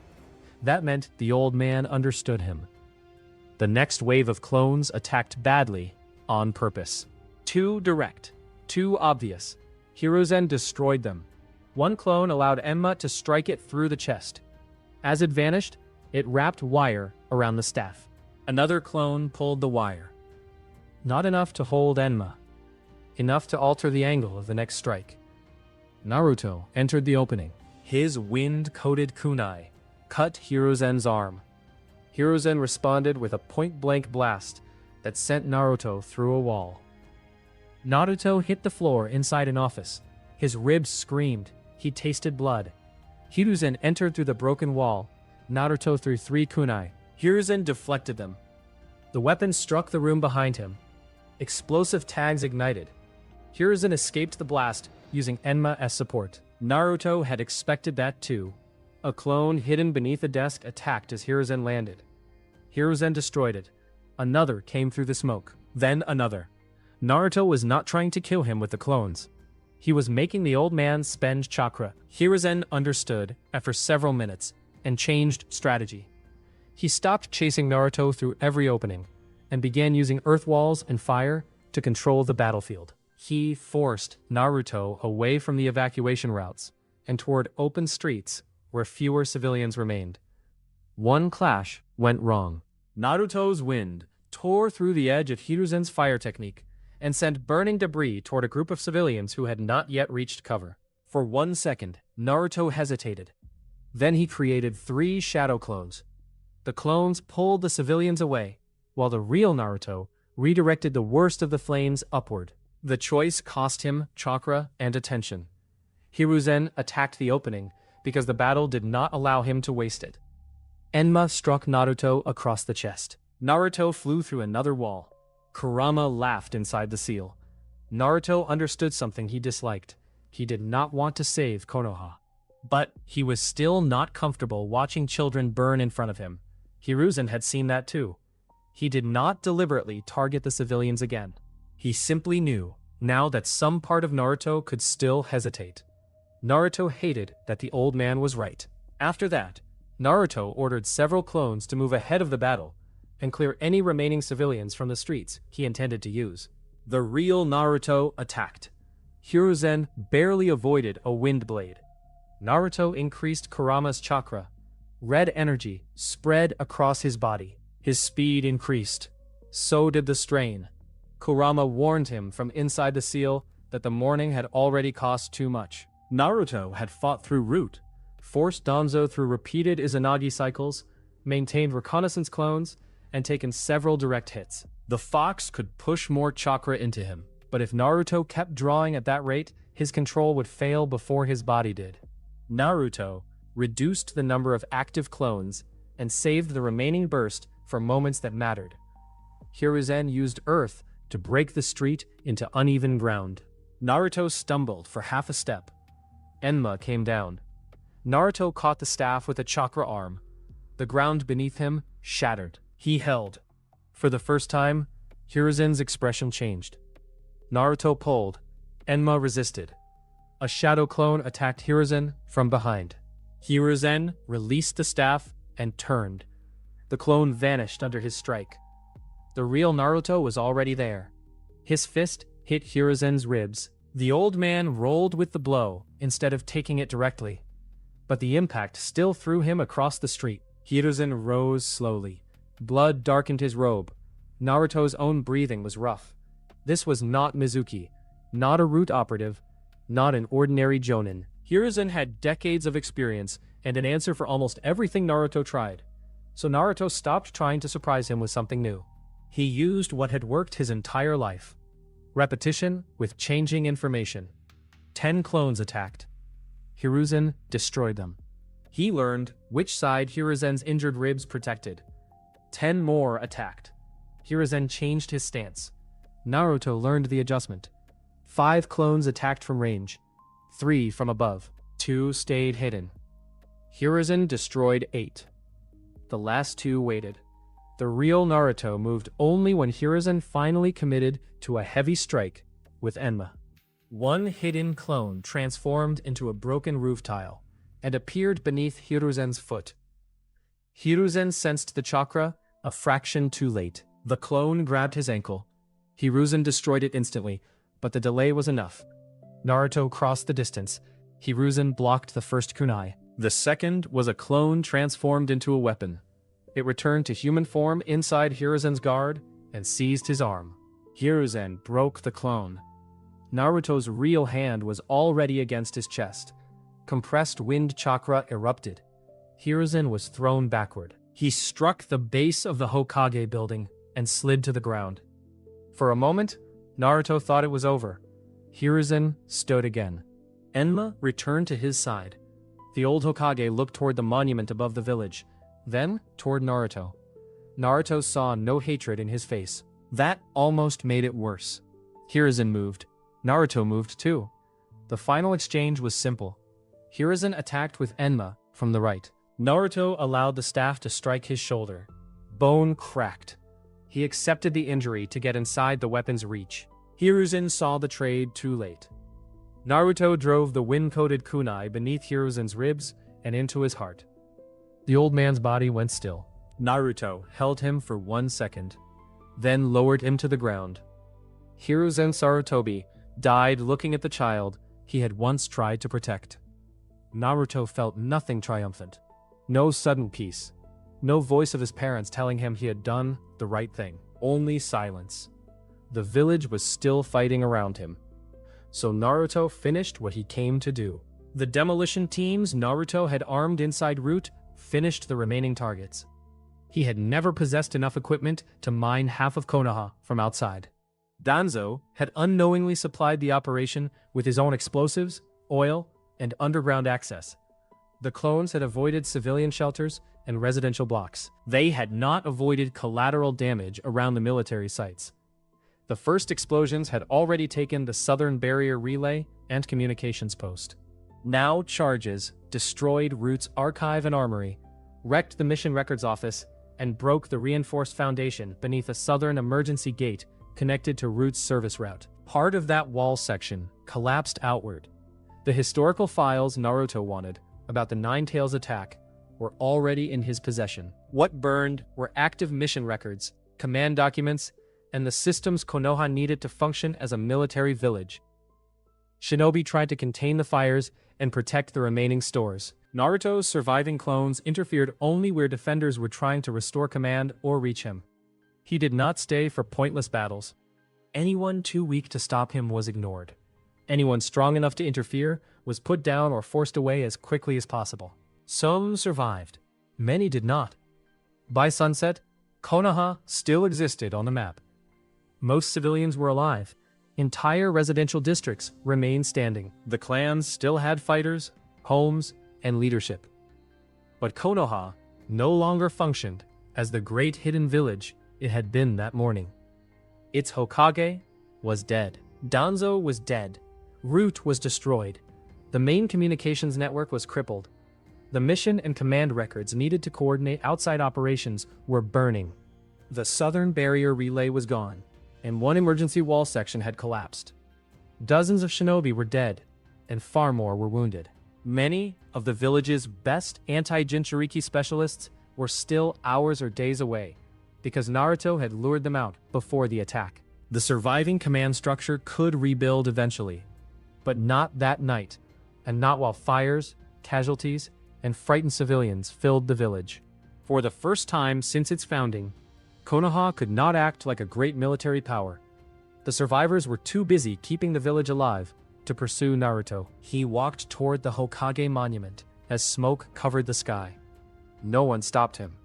That meant the old man understood him. The next wave of clones attacked badly, on purpose. Too direct, too obvious. Hiruzen destroyed them. One clone allowed Enma to strike it through the chest. As it vanished, it wrapped wire around the staff. Another clone pulled the wire. Not enough to hold Enma. Enough to alter the angle of the next strike. Naruto entered the opening. His wind-coated kunai cut Hiruzen's arm. Hiruzen responded with a point-blank blast that sent Naruto through a wall. Naruto hit the floor inside an office. His ribs screamed. He tasted blood. Hiruzen entered through the broken wall. Naruto threw 3 kunai. Hiruzen deflected them. The weapon struck the room behind him. Explosive tags ignited. Hiruzen escaped the blast, using Enma as support. Naruto had expected that too. A clone hidden beneath a desk attacked as Hiruzen landed. Hiruzen destroyed it. Another came through the smoke. Then another. Naruto was not trying to kill him with the clones. He was making the old man spend chakra. Hiruzen understood after several minutes and changed strategy. He stopped chasing Naruto through every opening and began using earth walls and fire to control the battlefield. He forced Naruto away from the evacuation routes and toward open streets where fewer civilians remained. One clash went wrong. Naruto's wind tore through the edge of Hiruzen's fire technique and sent burning debris toward a group of civilians who had not yet reached cover. For 1 second, Naruto hesitated. Then he created 3 shadow clones. The clones pulled the civilians away, while the real Naruto redirected the worst of the flames upward. The choice cost him chakra and attention. Hiruzen attacked the opening because the battle did not allow him to waste it. Enma struck Naruto across the chest. Naruto flew through another wall. Kurama laughed inside the seal. Naruto understood something he disliked. He did not want to save Konoha. But he was still not comfortable watching children burn in front of him. Hiruzen had seen that too. He did not deliberately target the civilians again. He simply knew, now that some part of Naruto could still hesitate. Naruto hated that the old man was right. After that, Naruto ordered several clones to move ahead of the battle and clear any remaining civilians from the streets he intended to use. The real Naruto attacked. Hiruzen barely avoided a wind blade. Naruto increased Kurama's chakra. Red energy spread across his body. His speed increased. So did the strain. Kurama warned him from inside the seal that the morning had already cost too much. Naruto had fought through root, forced Danzo through repeated Izanagi cycles, maintained reconnaissance clones, and taken several direct hits. The fox could push more chakra into him, but if Naruto kept drawing at that rate, his control would fail before his body did. Naruto reduced the number of active clones and saved the remaining burst for moments that mattered. Hiruzen used earth to break the street into uneven ground. Naruto stumbled for half a step. Enma came down. Naruto caught the staff with a chakra arm. The ground beneath him shattered. He held. For the first time, Hiruzen's expression changed. Naruto pulled. Enma resisted. A shadow clone attacked Hiruzen from behind. Hiruzen released the staff and turned. The clone vanished under his strike. The real Naruto was already there. His fist hit Hiruzen's ribs. The old man rolled with the blow instead of taking it directly, but the impact still threw him across the street. Hiruzen rose slowly. Blood darkened his robe. Naruto's own breathing was rough. This was not Mizuki, not a root operative, not an ordinary jonin. Hiruzen had decades of experience and an answer for almost everything Naruto tried, so Naruto stopped trying to surprise him with something new. He used what had worked his entire life. Repetition with changing information. 10 clones attacked. Hiruzen destroyed them. He learned which side Hiruzen's injured ribs protected. 10 more attacked. Hiruzen changed his stance. Naruto learned the adjustment. 5 clones attacked from range. 3 from above. 2 stayed hidden. Hiruzen destroyed 8. The last 2 waited. The real Naruto moved only when Hiruzen finally committed to a heavy strike with Enma. One hidden clone transformed into a broken roof tile and appeared beneath Hiruzen's foot. Hiruzen sensed the chakra a fraction too late. The clone grabbed his ankle. Hiruzen destroyed it instantly, but the delay was enough. Naruto crossed the distance. Hiruzen blocked the first kunai. The second was a clone transformed into a weapon. It returned to human form inside Hiruzen's guard and seized his arm. Hiruzen broke the clone. Naruto's real hand was already against his chest. Compressed wind chakra erupted. Hiruzen was thrown backward. He struck the base of the Hokage building and slid to the ground. For a moment, Naruto thought it was over. Hiruzen stood again. Enma returned to his side. The old Hokage looked toward the monument above the village, then toward Naruto. Naruto saw no hatred in his face. That almost made it worse. Hiruzen moved. Naruto moved too. The final exchange was simple. Hiruzen attacked with Enma from the right. Naruto allowed the staff to strike his shoulder. Bone cracked. He accepted the injury to get inside the weapon's reach. Hiruzen saw the trade too late. Naruto drove the wind-coated kunai beneath Hiruzen's ribs and into his heart. The old man's body went still. Naruto held him for 1 second, then lowered him to the ground. Hiruzen Sarutobi died looking at the child he had once tried to protect. Naruto felt nothing triumphant. No sudden peace. No voice of his parents telling him he had done the right thing. Only silence. The village was still fighting around him. So Naruto finished what he came to do. The demolition teams Naruto had armed inside Root finished the remaining targets. He had never possessed enough equipment to mine half of Konoha from outside. Danzo had unknowingly supplied the operation with his own explosives, oil, and underground access. The clones had avoided civilian shelters and residential blocks. They had not avoided collateral damage around the military sites. The first explosions had already taken the southern barrier relay and communications post. Now charges destroyed Root's archive and armory, wrecked the mission records office, and broke the reinforced foundation beneath a southern emergency gate connected to Root's service route. Part of that wall section collapsed outward. The historical files Naruto wanted about the Nine Tails attack were already in his possession. What burned were active mission records, command documents, and the systems Konoha needed to function as a military village. Shinobi tried to contain the fires and protect the remaining stores. Naruto's surviving clones interfered only where defenders were trying to restore command or reach him. He did not stay for pointless battles. Anyone too weak to stop him was ignored. Anyone strong enough to interfere was put down or forced away as quickly as possible. Some survived. Many did not. By sunset, Konoha still existed on the map. Most civilians were alive. Entire residential districts remained standing. The clans still had fighters, homes, and leadership. But Konoha no longer functioned as the great hidden village it had been that morning. Its Hokage was dead. Danzo was dead. Root was destroyed. The main communications network was crippled. The mission and command records needed to coordinate outside operations were burning. The southern barrier relay was gone, and one emergency wall section had collapsed. Dozens of shinobi were dead, and far more were wounded. Many of the village's best anti-Jinchuriki specialists were still hours or days away, because Naruto had lured them out before the attack. The surviving command structure could rebuild eventually, but not that night, and not while fires, casualties, and frightened civilians filled the village. For the first time since its founding, Konoha could not act like a great military power. The survivors were too busy keeping the village alive to pursue Naruto. He walked toward the Hokage monument as smoke covered the sky. No one stopped him.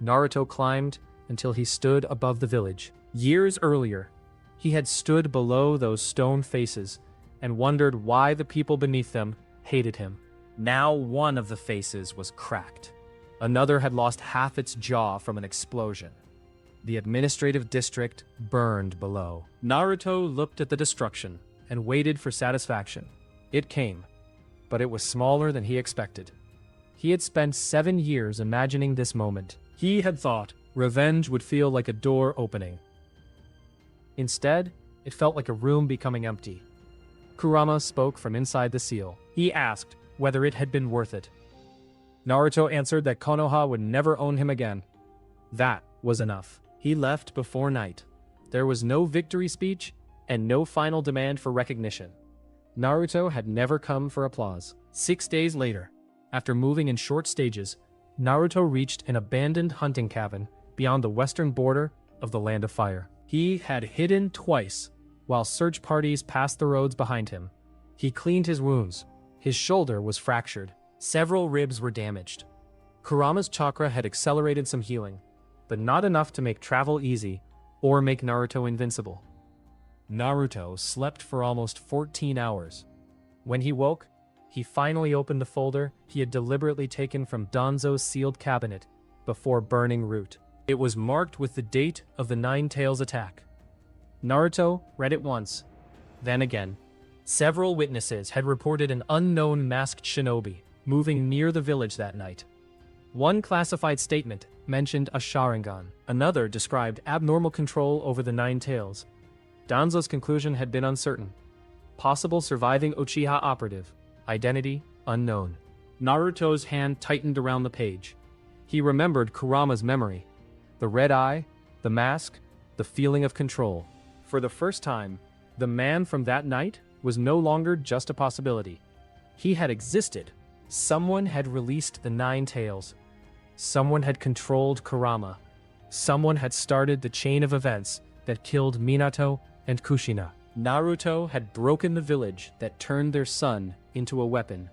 Naruto climbed until he stood above the village. Years earlier, he had stood below those stone faces and wondered why the people beneath them hated him. Now one of the faces was cracked. Another had lost half its jaw from an explosion. The administrative district burned below. Naruto looked at the destruction and waited for satisfaction. It came, but it was smaller than he expected. He had spent 7 years imagining this moment. He had thought revenge would feel like a door opening. Instead, it felt like a room becoming empty. Kurama spoke from inside the seal. He asked whether it had been worth it. Naruto answered that Konoha would never own him again. That was enough. He left before night. There was no victory speech and no final demand for recognition. Naruto had never come for applause. 6 days later, after moving in short stages, Naruto reached an abandoned hunting cabin beyond the western border of the Land of Fire. He had hidden twice while search parties passed the roads behind him. He cleaned his wounds. His shoulder was fractured. Several ribs were damaged. Kurama's chakra had accelerated some healing, but not enough to make travel easy or make Naruto invincible. Naruto slept for almost 14 hours. When he woke, he finally opened the folder he had deliberately taken from Danzo's sealed cabinet before burning Root. It was marked with the date of the Nine Tails attack. Naruto read it once, then again. Several witnesses had reported an unknown masked shinobi moving near the village that night. One classified statement mentioned a Sharingan. Another described abnormal control over the Nine Tails. Danzo's conclusion had been uncertain. Possible surviving Uchiha operative. Identity unknown. Naruto's hand tightened around the page. He remembered Kurama's memory. The red eye, the mask, the feeling of control. For the first time, the man from that night was no longer just a possibility. He had existed. Someone had released the Nine Tails. Someone had controlled Kurama. Someone had started the chain of events that killed Minato and Kushina. Naruto had broken the village that turned their son into a weapon.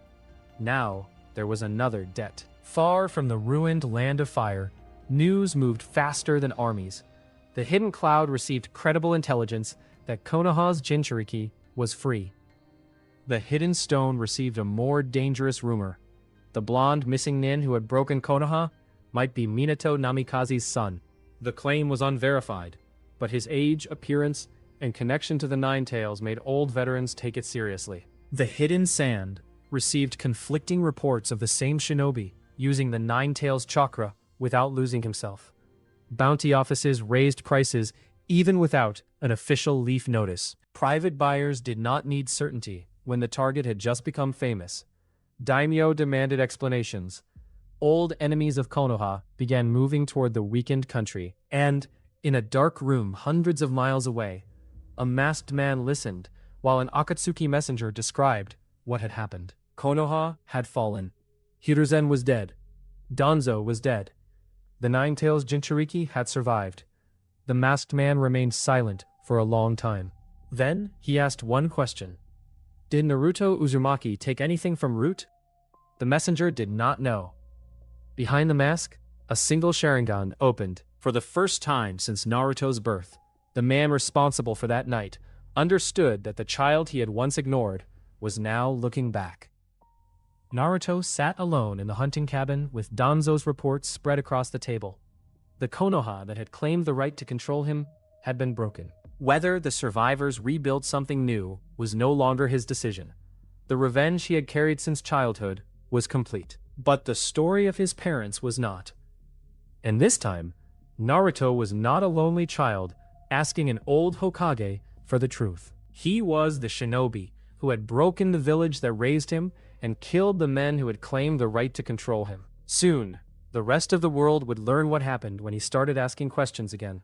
Now, there was another debt. Far from the ruined Land of Fire, news moved faster than armies. The Hidden Cloud received credible intelligence that Konoha's Jinchuriki was free. The Hidden Stone received a more dangerous rumor. The blonde missing nin who had broken Konoha might be Minato Namikaze's son. The claim was unverified, but his age, appearance, and connection to the Nine Tails made old veterans take it seriously. The Hidden Sand received conflicting reports of the same shinobi using the Nine Tails chakra without losing himself. Bounty offices raised prices even without an official leaf notice. Private buyers did not need certainty when the target had just become famous. Daimyo demanded explanations. Old enemies of Konoha began moving toward the weakened country, and, in a dark room hundreds of miles away, a masked man listened while an Akatsuki messenger described what had happened. Konoha had fallen. Hiruzen was dead. Danzo was dead. The Nine Tails Jinchuriki had survived. The masked man remained silent for a long time. Then he asked one question. Did Naruto Uzumaki take anything from Root? The messenger did not know. Behind the mask, a single Sharingan opened. For the first time since Naruto's birth, the man responsible for that night understood that the child he had once ignored was now looking back. Naruto sat alone in the hunting cabin with Danzo's reports spread across the table. The Konoha that had claimed the right to control him had been broken. Whether the survivors rebuilt something new was no longer his decision. The revenge he had carried since childhood was complete. But the story of his parents was not. And this time, Naruto was not a lonely child asking an old Hokage for the truth. He was the shinobi who had broken the village that raised him and killed the men who had claimed the right to control him. Soon, the rest of the world would learn what happened when he started asking questions again.